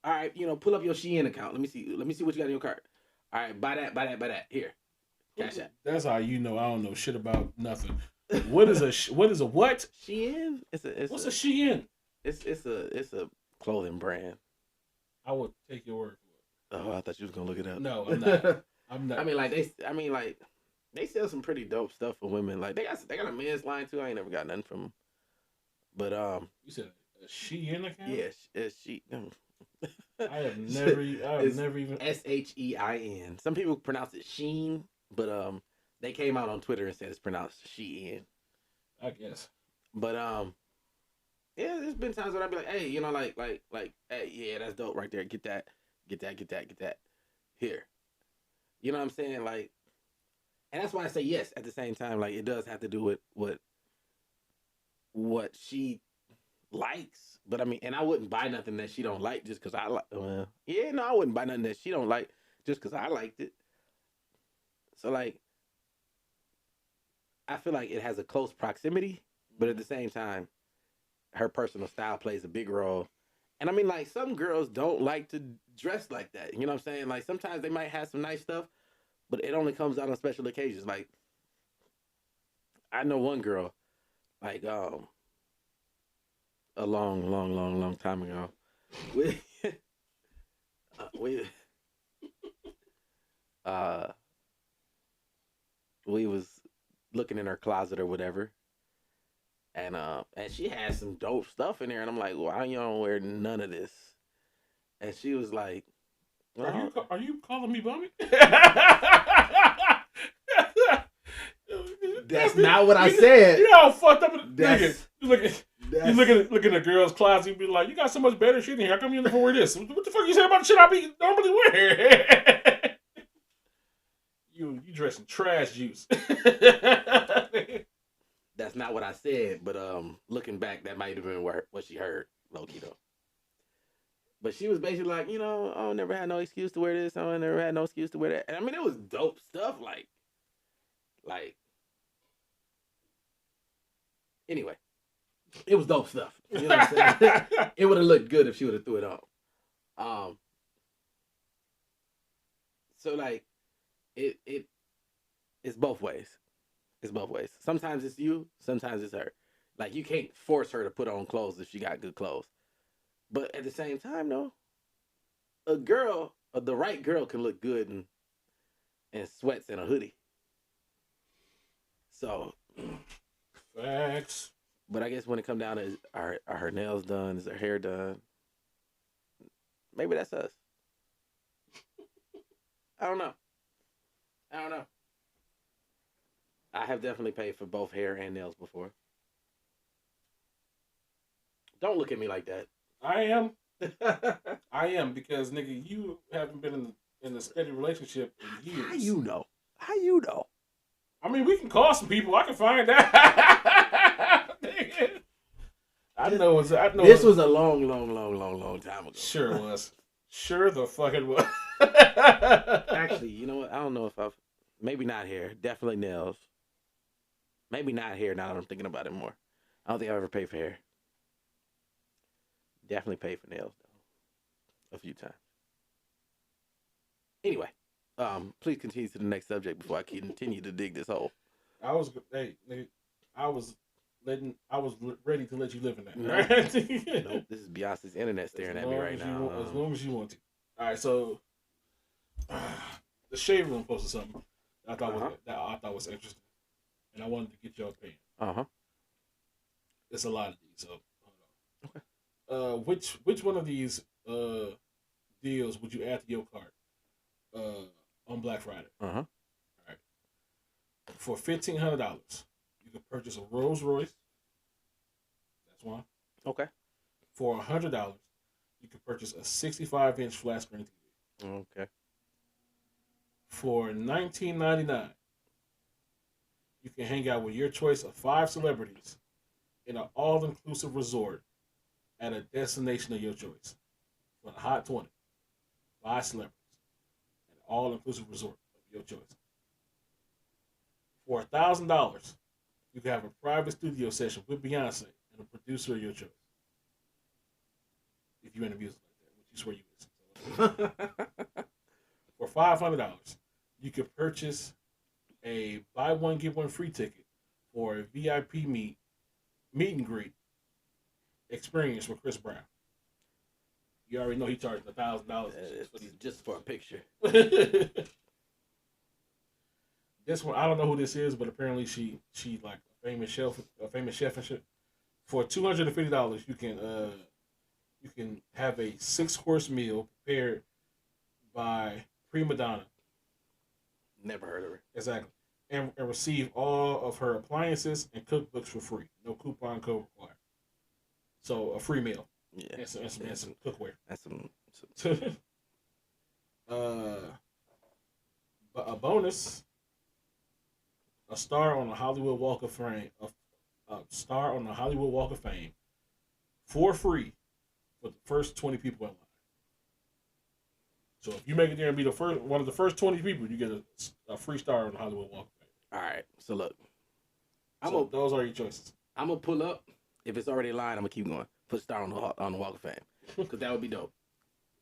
right, you know, pull up your Shein account. Let me see what you got in your cart. All right, buy that. Here, cash that. That's how you know I don't know shit about nothing. What is a what? Shein? What's a Shein? It's a clothing brand. I would take your word for it. Oh, I thought you was gonna look it up. No, I'm not. I'm not. I mean, like they sell some pretty dope stuff for women. Like they got a men's line too. I ain't never got nothing from them. But you said a Shein account? yeah, it's she. I have never even SHEIN. Some people pronounce it Sheen, but they came out on Twitter and said it's pronounced Shein. I guess. But yeah, there's been times when I'd be like, hey, you know, like, hey, yeah, that's dope right there. Get that. Here. You know what I'm saying? Like, and that's why I say yes at the same time. Like, it does have to do with what she likes. But I mean, and I wouldn't buy nothing that she don't like just because I like. I wouldn't buy nothing that she don't like just because I liked it. So like, I feel like it has a close proximity, but at the same time, her personal style plays a big role. And I mean, like, some girls don't like to dress like that. You know what I'm saying? Like, sometimes they might have some nice stuff, but it only comes out on special occasions. Like, I know one girl, like, a long time ago, we, we, uh, we was looking in her closet or whatever, and she had some dope stuff in there, and I'm like, why you don't wear none of this? And she was like, well, Are you calling me bummy? that's not what I said. You know how fucked up That's- nigga. You look in a girl's closet and be like, you got so much better shit in here. How come you never wear this? What the fuck you say about the shit I be normally wearing? you dressing trash juice. That's not what I said, but looking back, that might have been what she heard, low key though. But she was basically like, you know, I never had no excuse to wear this. I never had no excuse to wear that. And I mean, it was dope stuff. Like, anyway, it was dope stuff. You know what I'm saying? It would have looked good if she would have threw it on. So like, it's both ways. It's both ways. Sometimes it's you, sometimes it's her. Like, you can't force her to put on clothes if she got good clothes. But at the same time, though, the right girl can look good in sweats and a hoodie. So, Facts. but I guess when it comes down to are her nails done, is her hair done, maybe that's us. I don't know. I have definitely paid for both hair and nails before. Don't look at me like that. I am because nigga, you haven't been in a steady relationship in years. How you know? How you know? I mean, we can call some people. I can find out. I know. This was a long time ago. Sure it was. Sure the fuck it was. Actually, you know what? I don't know if I've maybe not hair. Definitely nails. Maybe not hair. Now that I'm thinking about it more, I don't think I ever paid for hair. Definitely paid for nails though, a few times. Anyway, please continue to the next subject before I continue to dig this hole. I was ready to let you live in that. No. Right? Nope, this is Beyonce's internet staring at me right now. As long as you want to. All right, so the Shade Room posted something that I thought was interesting, and I wanted to get your opinion. There's a lot of these, so hold on. Okay. Which one of these deals would you add to your cart on Black Friday? All right. For $1,500, you could purchase a Rolls Royce. That's one. Okay. For $100, you could purchase a 65-inch flat screen TV. Okay. For $19.99, you can hang out with your choice of 5 celebrities in an all-inclusive resort at a destination of your choice. For the Hot 20, 5 celebrities at an all-inclusive resort of your choice. For $1,000, you can have a private studio session with Beyonce and a producer of your choice. If you're into music like that, which you swear you is. For $500, you could purchase a buy one get one free ticket for a VIP meet and greet experience with Chris Brown. You already know he charged $1,000 just for a picture. This one, I don't know who this is, but apparently she like a famous chef and shit. For $250, you can have a 6-course meal prepared by Prima Donna. Never heard of her. Exactly. And receive all of her appliances and cookbooks for free. No coupon code required. So a free meal. Yeah. And some cookware. That's some a bonus. A star on the Hollywood Walk of Fame. A star on the Hollywood Walk of Fame for free for the first 20 people in line. So if you make it there and be one of the first 20 people, you get a free star on the Hollywood Walk of Fame. All right. So look, Those are your choices. I'm gonna pull up. If it's already lined, I'm gonna keep going. Put a star on the Walk of Fame because that would be dope.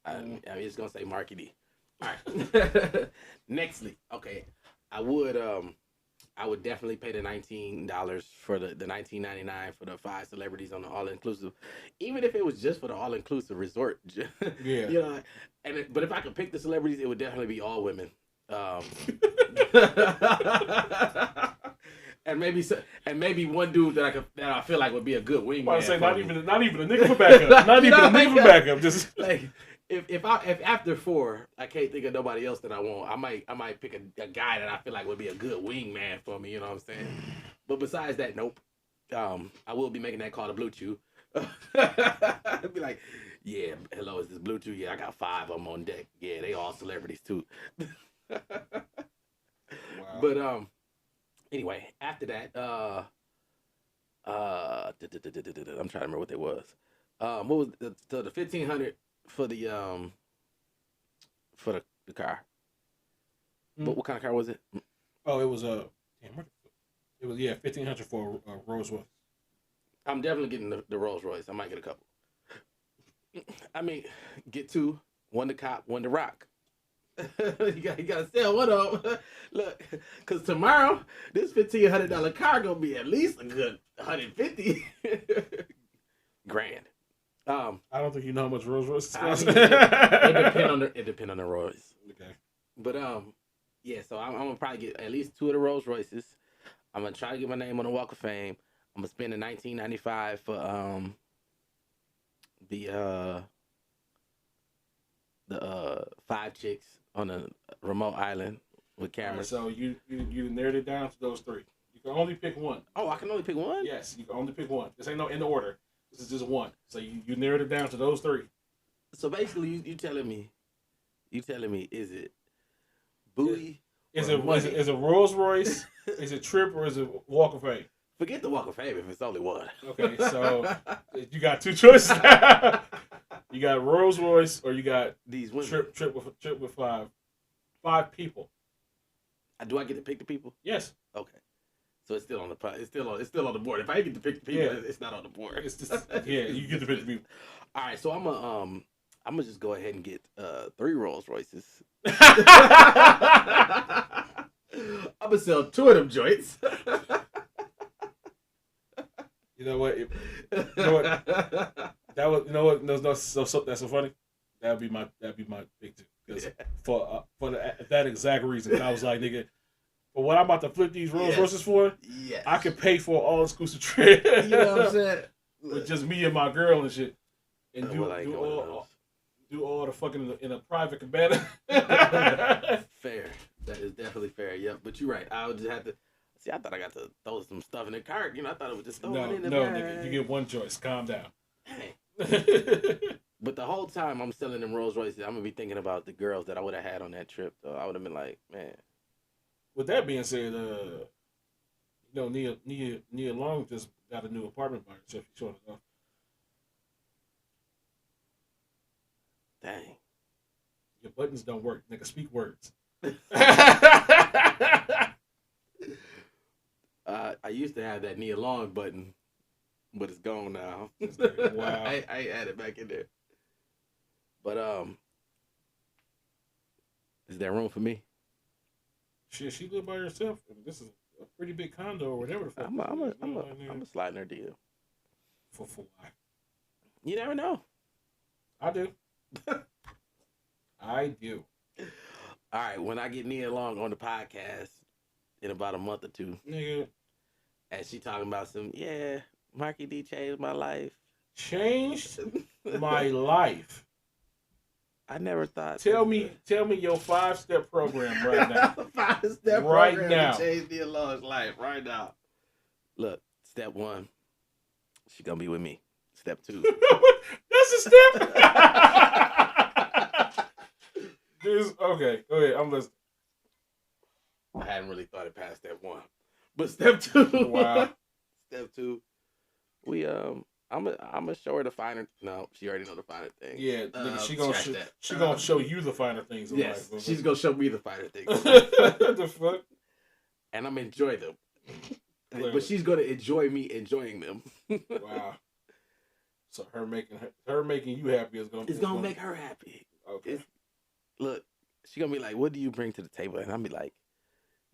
I mean, it's gonna say Marky D. All right. Nextly, okay, I would definitely pay the $19 for the $19.99 for the 5 celebrities on the all inclusive, even if it was just for the all inclusive resort. Yeah. You know, but if I could pick the celebrities, it would definitely be all women. And maybe one dude that I feel like would be a good wingman. I say not even a nigga for backup. Not even a nigga for backup. Just like if after 4 I can't think of nobody else that I want, I might pick a guy that I feel like would be a good wingman for me. You know what I'm saying? But besides that, nope. I will be making that call to Blue Chew. I'd be like, yeah, hello, is this Blue Chew? Yeah, I got 5 of them on deck. Yeah, they all celebrities too. wow. But anyway, after that, I'm trying to remember what they was. What was the $1,500 for the car? What kind of car was it? Oh, it was it was $1,500 for a Rolls Royce. I'm definitely getting the Rolls Royce. I might get a couple. I mean, get 2, 1 to cop, 1 to rock. you gotta sell one of them. Look, cause tomorrow this $1,500 car gonna be at least a good $150 grand. I don't think you know how much Rolls Royce cost. It depend on the Royce. Okay. But yeah. So I'm gonna probably get at least 2 of the Rolls Royces. I'm gonna try to get my name on the Walk of Fame. I'm gonna spend the $19.95 for the 5 chicks on a remote island with cameras. Right, so you narrowed it down to those 3. You can only pick one. Oh, I can only pick one? Yes, you can only pick one. This ain't no in the order. This is just one. So you narrowed it down to those 3. So basically, you telling me, is it Bowie? Is it Rolls Royce? Is it Trip or is it Walk of Fame? Forget the Walk of Fame if it's only one. Okay, so you got 2 choices. You got Rolls Royce or you got these women. Trip with 5 people. Do I get to pick the people? Yes. Okay. So it's still on the the board. If I get to pick the people, it's not on the board. It's just, you get to pick the people. All right, so I'm gonna just go ahead and get 3 Rolls Royces. I'm gonna sell 2 of them joints. You know what? That's so funny. That'd be my big 2. Because for that exact reason, I was like, nigga, for what I'm about to flip these Rolls Royces for, I could pay for an all exclusive trip. You know what I'm saying? With just me and my girl and shit, and do all the fucking in a private cabana. Fair. That is definitely fair. Yep. But you're right. I would just have to. See, I thought I got to throw some stuff in the cart. You know, I thought it was just throw it in the bag. Nigga, you get one choice. Calm down. But the whole time I'm selling them Rolls Royces, I'm gonna be thinking about the girls that I would have had on that trip. Though I would have been like, man. With that being said, Nia Long just got a new apartment by herself. She's showing it off. Dang. Your buttons don't work. Nigga, speak words. I used to have that Nia Long button, but it's gone now. Wow. I added back in there. But is there room for me? Shit, she live by herself. I mean, this is a pretty big condo or whatever the fuck. I'm a sliding her deal. For why? You never know. I do. I do. All right, when I get Nia Long on the podcast in about a month or 2, nigga, and she talking about Marky D changed my life. Changed my life. I never thought. Tell me your 5-step program right now. 5-step right program now. To change Nia Long's life right now. Look, step 1, she gonna be with me. Step 2. That's a step. Okay, go ahead. I'm listening. I hadn't really thought it past step 1, but step 2. Wow. Step 2. We I'm gonna show her the finer. No, she already know the finer things. Yeah, she gonna show you the finer things. Yes, life, she's gonna show me the finer things. What the fuck? And I'm enjoy them. Clearly. But she's gonna enjoy me enjoying them. Wow. So her making you happy is gonna make her happy. Okay. Look, she's gonna be like, "What do you bring to the table?" And I'll be like,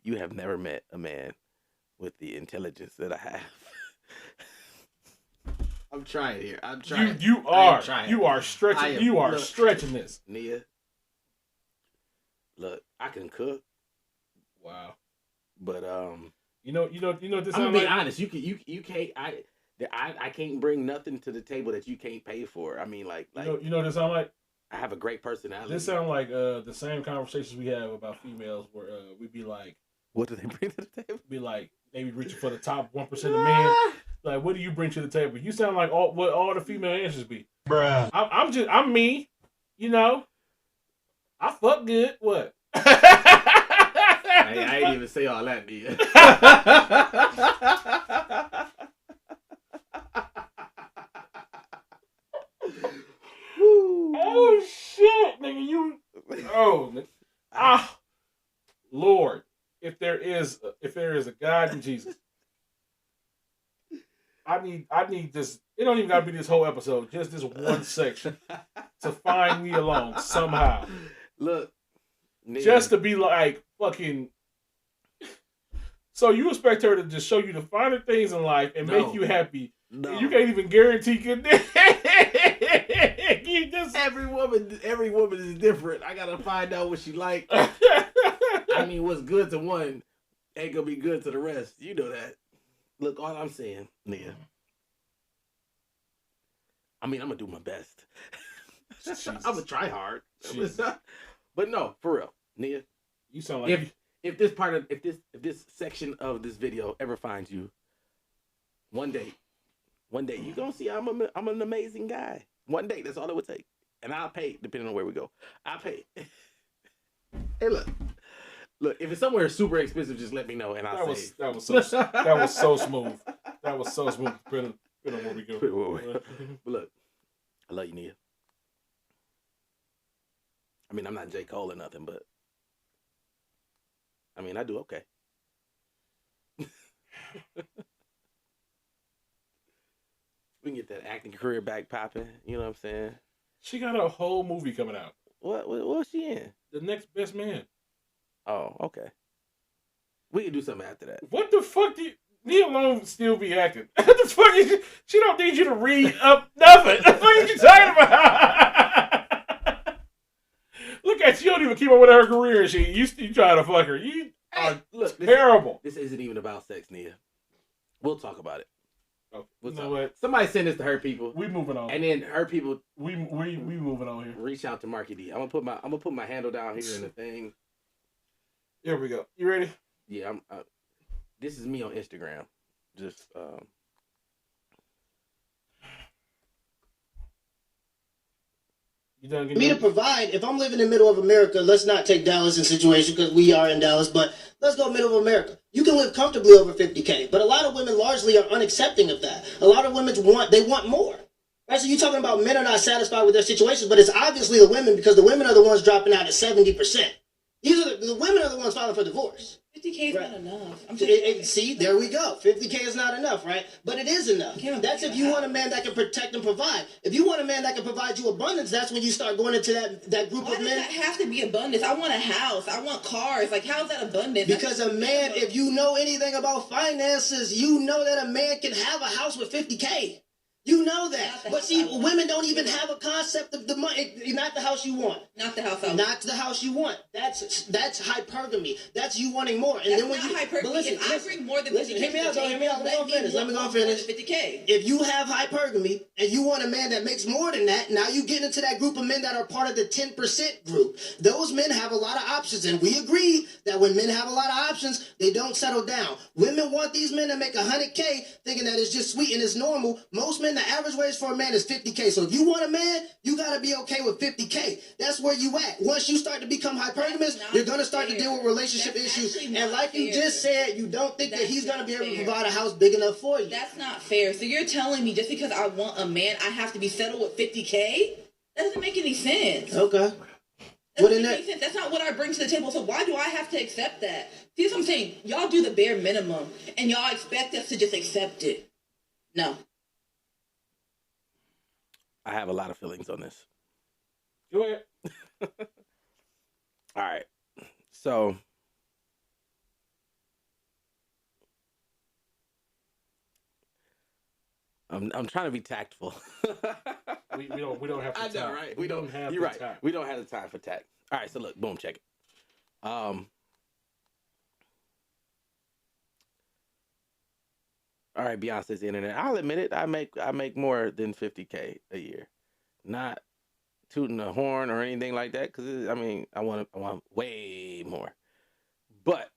"You have never met a man with the intelligence that I have." I'm trying here. I'm trying. You are stretching. You are stretching this, Nia. Look, I can cook. Wow. But you know this. I'm gonna be honest. You can't. I can't bring nothing to the table that you can't pay for. I mean, like you know this sound like. I have a great personality. This sound like the same conversations we have about females, where we'd be like, "What do they bring to the table?" Be like, they be reaching for the top 1% of men. Like, what do you bring to the table? You sound like what all the female answers be. Bruh. I'm me. You know, I fuck good. What? I ain't even say all that, nigga. Oh shit, nigga! Lord, if there is a God in Jesus, I need this. It don't even gotta be this whole episode. Just this one section to find me alone somehow. Look, nigga. Just to be like fucking. So you expect her to just show you the finer things in life and make you happy? No. You can't even guarantee good. You just every woman is different. I gotta find out what she like. I mean, what's good to one ain't gonna be good to the rest. You know that. Look, all I'm saying, nigga. I mean, I'm gonna do my best. I'm gonna try hard. But no, for real, nigga. You sound like if this section of this video ever finds you, one day you gonna see I'm an amazing guy. One day, that's all it would take, and I'll pay depending on where we go. I'll pay. Hey, look. If it's somewhere super expensive, just let me know, and I'll say that was so smooth. That was so smooth. Depending on where we go. But look, I love you, Nia. I mean, I'm not J. Cole or nothing, but I mean, I do okay. We can get that acting career back popping. You know what I'm saying? She got a whole movie coming out. What was she in? The Next Best Man. Oh, okay. We can do something after that. What the fuck do you... Nia Long still be acting? What the fuck is she don't need you to read up nothing. What the fuck are you talking about? Look at you don't even keep up with her career. You trying to fuck her. You are terrible. This isn't even about sex, Nia. We'll talk about it. Oh, you know what? Somebody send this to her people. We moving on. And then her people. We moving on here. Reach out to Marky D. I'm gonna put my handle down here in the thing. Here we go. You ready? Yeah. This is me on Instagram. Just You done me to provide, if I'm living in the middle of America, let's not take Dallas in situation because we are in Dallas, but let's go middle of America. You can live comfortably over 50K, but a lot of women largely are unaccepting of that. A lot of women want more. Right? So you're talking about men are not satisfied with their situations, but it's obviously the women because the women are the ones dropping out at 70%. These are the women are the ones filing for divorce. 50K is not enough. See, there we go. 50K is not enough, right? But it is enough. That's if you want a man that can protect and provide. If you want a man that can provide you abundance, that's when you start going into that group of men. Why does that have to be abundance? I want a house. I want cars. Like, how is that abundance? Because a man, if you know anything about finances, you know that a man can have a house with 50K. You know that. But see, women don't even have a concept of the money. Not the house you want. Not the house I want. Not the house you want. That's hypergamy. That's you wanting more. And that's then when not hypergamy. But listen, if I bring more than 50K, hear me out. Let me go finish. 50K. If you have hypergamy and you want a man that makes more than that, now you get into that group of men that are part of the 10% group. Those men have a lot of options, and we agree that when men have a lot of options, they don't settle down. Women want these men to make 100K, thinking that it's just sweet and it's normal. Most men, the average wage for a man is 50K. So if you want a man, you got to be okay with 50K. That's where you at. Once you start to become hypergamous, you're going to start to deal with relationship issues. And like you just said, you don't think that he's going to be able to provide a house big enough for you. That's not fair. So you're telling me just because I want a man, I have to be settled with 50K? That doesn't make any sense. Okay. Doesn't make sense. That's not what I bring to the table. So why do I have to accept that? See what I'm saying? Y'all do the bare minimum, and y'all expect us to just accept it. No. I have a lot of feelings on this. Go ahead. All right. So I'm trying to be tactful. We don't have the I know, time. right? We don't have You're the right. time. We don't have the time for tact. All right, so look, boom, check it. All right, Beyonce's internet. I'll admit it. I make more than 50K a year. Not tooting a horn or anything like that, because I mean, I want way more. But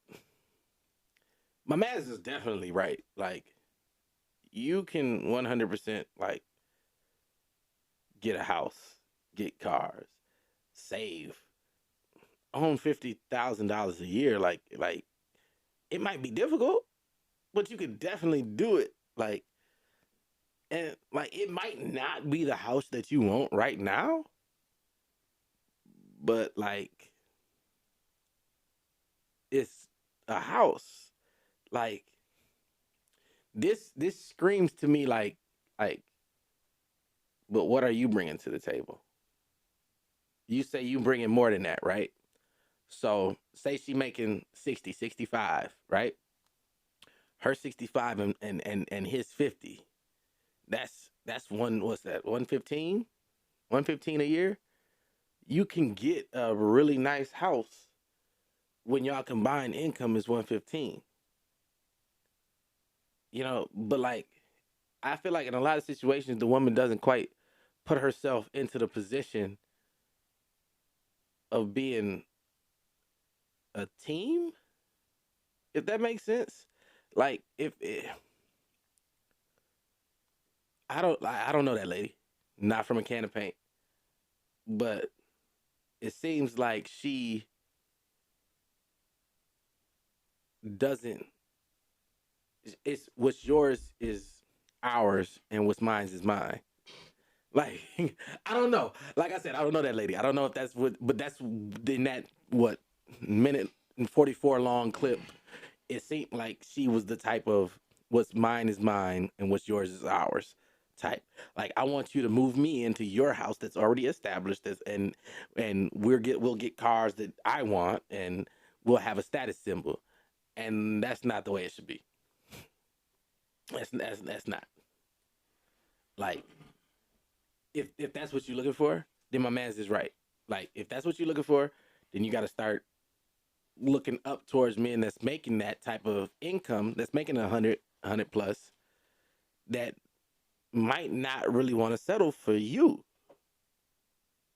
my man is definitely right. Like, you can 100% like get a house, get cars, save, own $50,000 a year. Like it might be difficult, but you can definitely do it. Like, and like it might not be the house that you want right now, but like it's a house. Like this screams to me like but what are you bringing to the table? You say you bringing more than that, right? So say she making 60, 65, right? Her 65 and his 50. That's what's that? 115? 115 a year? You can get a really nice house when y'all combined income is 115. But like I feel like in a lot of situations the woman doesn't quite put herself into the position of being a team, if that makes sense. Like if I don't know that lady, not from a can of paint, but it seems like she doesn't. It's what's yours is ours, and what's mine is mine. Like I don't know. Like I said, I don't know that lady. I don't know if that's what, but that's in that what minute and 44 long clip. It seemed like she was the type of what's mine is mine and what's yours is ours type. Like I want you to move me into your house that's already established, and we'll get cars that I want, and we'll have a status symbol, and that's not the way it should be. That's not like if that's what you're looking for, then my man's is right. Like if that's what you're looking for, then you got to start looking up towards men that's making that type of income, that's making 100 plus, that might not really want to settle for you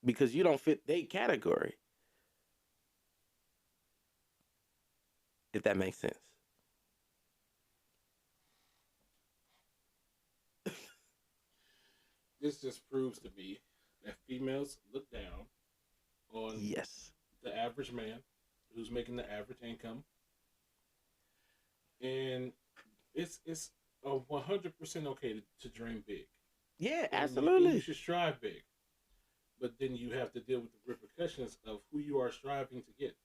because you don't fit their category. If that makes sense. This just proves to me that females look down on Yes. the average man who's making the average income, and it's a 100% okay to dream big. Yeah, And you absolutely. should strive big, but then you have to deal with the repercussions of who you are striving to get.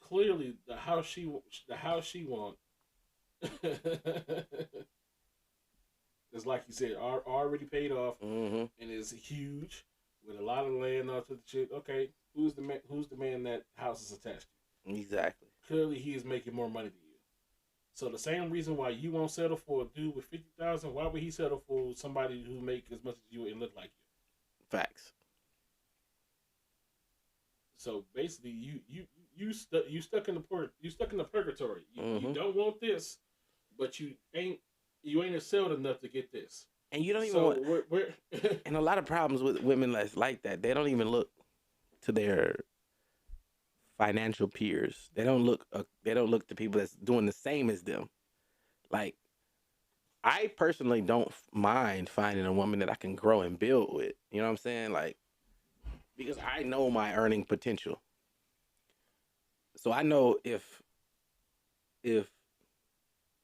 Clearly, the house she want is like you said, already paid off Mm-hmm. and is huge with a lot of land off to the shit. Okay, who's the man? Who's the man that house is attached to? Exactly. Clearly, he is making more money than you. So the same reason why you won't settle for a dude with 50,000, why would he settle for somebody who make as much as you and look like you? Facts. So basically, you stuck in the purgatory. You Mm-hmm. don't want this, but you ain't excelled enough to get this. And you don't even So want. we're And a lot of problems with women that's like that. They don't even look to their financial peers. They don't look. They don't look to people that's doing the same as them. Like I personally don't mind finding a woman that I can grow and build with. You know what I'm saying? Like because I know my earning potential. So I know if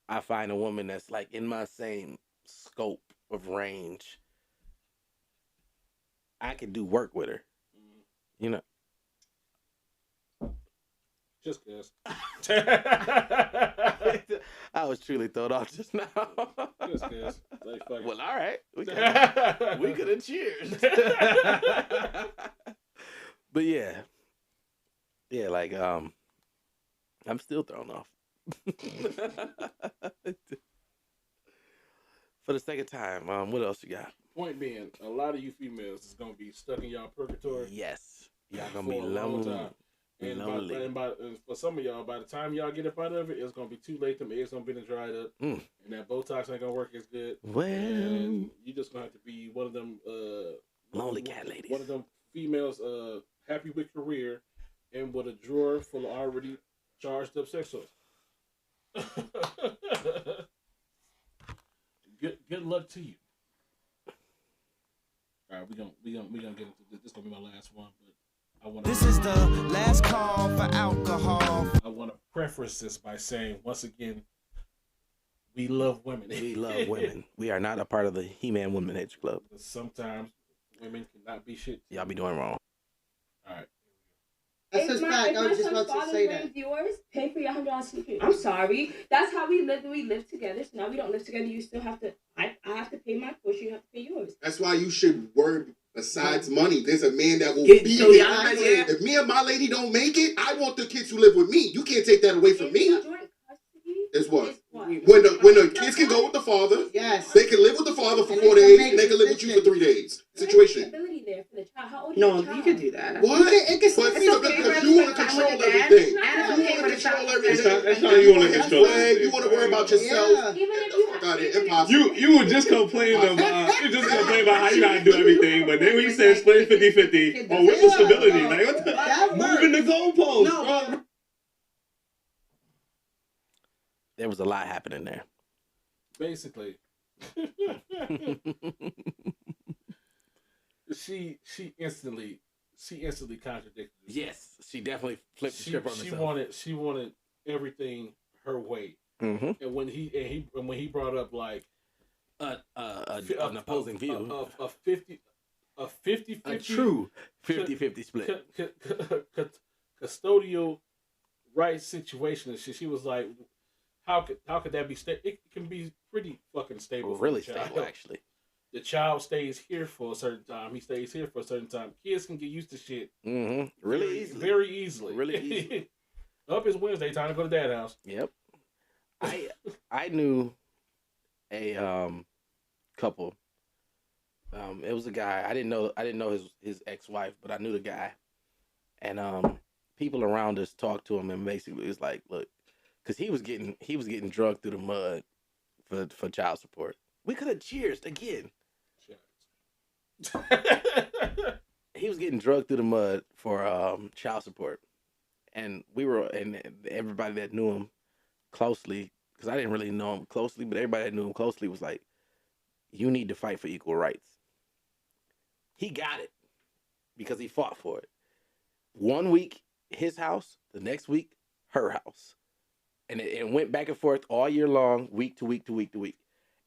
I find a woman that's like in my same scope of range, I could do work with her. You know, Just guess. I was truly thrown off just now. Just guess. Like, fuck it. Well, all right. We could have cheers. But yeah. Yeah, like I'm still thrown off. For the second time, what else you got? Point being, a lot of you females is gonna be stuck in y'all purgatory. Yes. Y'all gonna be for a long lonely. time. And for some of y'all, by the time y'all get up out of it, it's gonna be too late. Them eggs gonna be dried up, and that Botox ain't gonna work as good. Well, and you just gonna have to be one of them lonely cat ladies. One of them females happy with career and with a drawer full of already charged up sex toys. Good luck to you. All right, we gonna get into this. This is gonna be my last one, but I want. This is the last call for alcohol. I want to preface this by saying once again, we love women. We love women. We are not a part of the He-Man Women Hate Club. Sometimes women cannot be shit. Y'all be doing wrong. All right. That's his fact. I was just about to say that. Yours, pay for your $100 ticket. I'm sorry. That's how we live. We live together. So now we don't live together. You still have to. I have to pay my portion. You have to pay yours. That's why you should worry. Besides money, there's a man that will be so there. y'all ready? If me and my lady don't make it, I want the kids to live with me. You can't take that away from me. Joint custody It's what? is what? When the kids can go with the father, Yes. they can live with the father for And 4 they can days, make and they can live with you for 3 days. There's Situation. stability there for the child. How old is No, the child? you could do that. What? It can But still see, be because okay. you want to control everything. And it's okay with a child. That's how you want to control Flag, you want to worry about yourself. Yeah. Even if you Got it. even if- Impossible. You were just complaining about how you gotta do everything, but then when you said split 50-50, oh, what's the stability? Like, what the? That Moving the goalposts. No. There was a lot happening there. Basically, she instantly contradicted herself. Yes, she definitely flipped the script on herself. She wanted everything her way. Mm-hmm. And when he brought up like An opposing view. a 50-50 A true 50-50 split. Custodial rights situation and shit, she was like, how could that be stable? It can be pretty fucking stable. Really for the child. stable, actually. The child stays here for a certain time. He stays here for a certain time. Kids can get used to shit. Mm-hmm. Really easily. Very easily. Really easily. Up is Wednesday. Time to go to Dad's house. Yep. I knew a couple. It was a guy. I didn't know his ex-wife, but I knew the guy. And people around us talked to him, and basically it's like, look, because he was getting drugged through the mud for child support. We could have cheersed again. He was getting drugged through the mud for child support, and everybody that knew him closely, because I didn't really know him closely, but everybody that knew him closely was like, you need to fight for equal rights. He got it because he fought for it. 1 week, his house, the next week, her house. And it went back and forth all year long, week to week to week to week.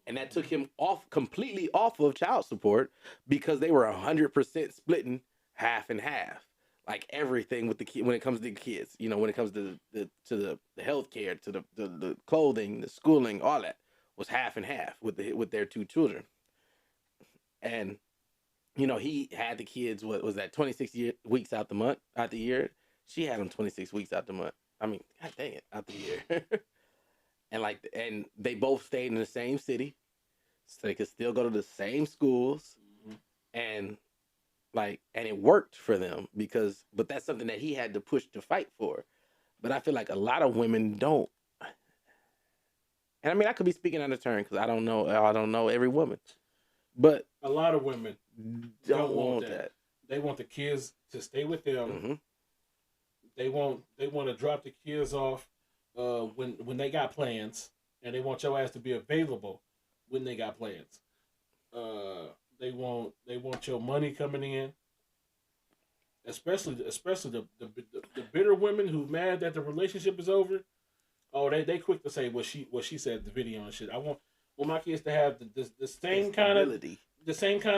And that took him completely off of child support because they were 100% splitting half and half. Like everything with when it comes to the kids, when it comes to the health care, to the clothing, the schooling, all that was half and half with their two children. And he had the kids. What was that? 26 weeks out the year. She had them 26 weeks out the month. I mean, god dang it, out the year. and they both stayed in the same city, so they could still go to the same schools, and it worked for them but that's something that he had to push to fight for. But I feel like a lot of women don't. And I mean, I could be speaking out of turn because I don't know every woman, but a lot of women don't want that. They want the kids to stay with them. Mm-hmm. They want to drop the kids off when they got plans, and they want your ass to be available when they got plans. They want your money coming in, especially the bitter women who mad that the relationship is over. Oh, they quick to say what she said in the video and shit. I want my kids to have the same kind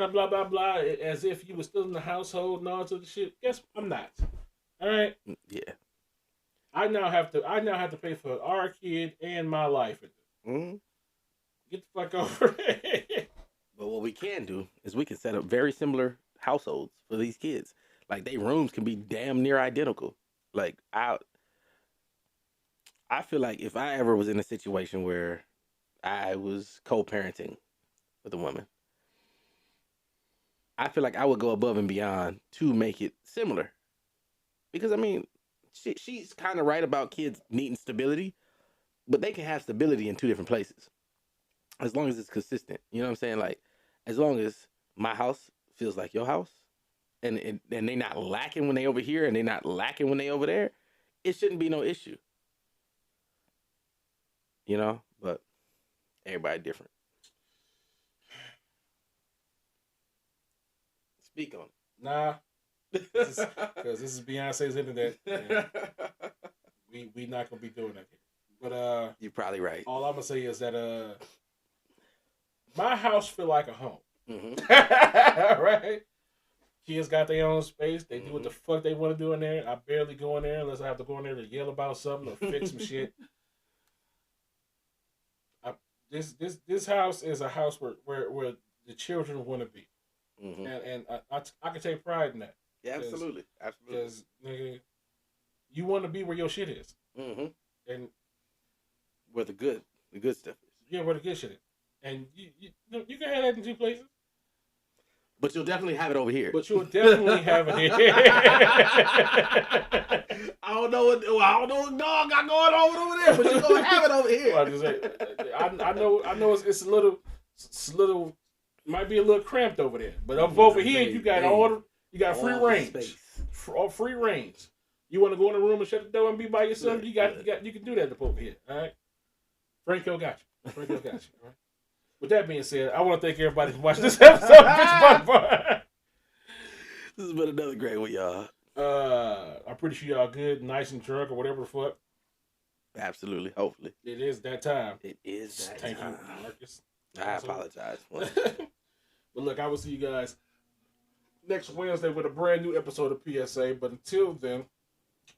of blah blah blah as if you were still in the household and all sort of shit. Guess I'm not. All right. Yeah. I now have to pay for our kid and my life. Mm-hmm. Get the fuck over it. But what we can do is we can set up very similar households for these kids. Like they rooms can be damn near identical. Like I feel like if I ever was in a situation where I was co-parenting with a woman, I feel like I would go above and beyond to make it similar. Because I mean, she's kind of right about kids needing stability, but they can have stability in two different places as long as it's consistent. You know what I'm saying? Like as long as my house feels like your house, and they not lacking when they over here, and they not lacking when they over there, it shouldn't be no issue. You know, but everybody different. Speak on it. Nah, because this is Beyonce's internet. We not gonna be doing that here. But you're probably right. All I'm gonna say is that my house feel like a home. Mm-hmm. Right? Kids got their own space. They do what the fuck they want to do in there. I barely go in there unless I have to go in there to yell about something or fix some shit. This house is a house where the children want to be, and I can take pride in that. Yeah, absolutely. Because nigga, you want to be where your shit is, and where the good stuff is. Yeah, where the good shit is, and you can have that in two places. But you'll definitely have it over here. But you'll definitely have it here. I don't know what dog got going on over there, but you're gonna have it over here. I know it's a little, might be a little cramped over there, but over here you got free range, free range. You want to go in the room and shut the door and be by yourself? You can do that over here. All right, Franco got you. All right. With that being said, I want to thank everybody for watching this episode of Bitch Bar. This has been another great one, y'all. I'm pretty sure y'all good, nice and drunk, or whatever the fuck. Absolutely, hopefully. It is that time. It is that Thank time. you, Marcus. I apologize. But look, I will see you guys next Wednesday with a brand new episode of PSA. But until then,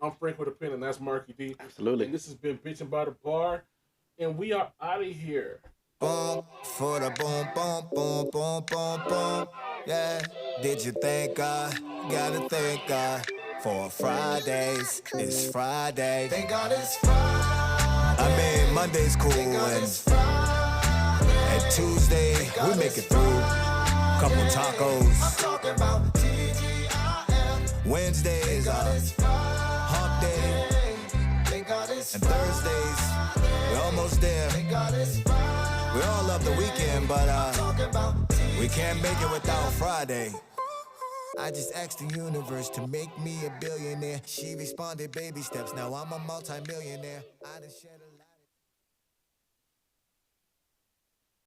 I'm Frank with a pen, and that's Marky D. Absolutely. And this has been Bitchin' by the Bar, and we are out of here. Boom, for the boom, boom, boom, boom, boom, boom. Yeah, did you thank God? Gotta thank God for Fridays. It's Friday. Thank God it's Friday. I mean, Monday's cool and Tuesday we make it through. Couple tacos. I'm talking about TGIF. Wednesday is hump day. And Thursdays, we're almost there. We all love the weekend, but we can't make it without Friday. I just asked the universe to make me a billionaire. She responded, baby steps. Now I'm a multi-millionaire. I done shed a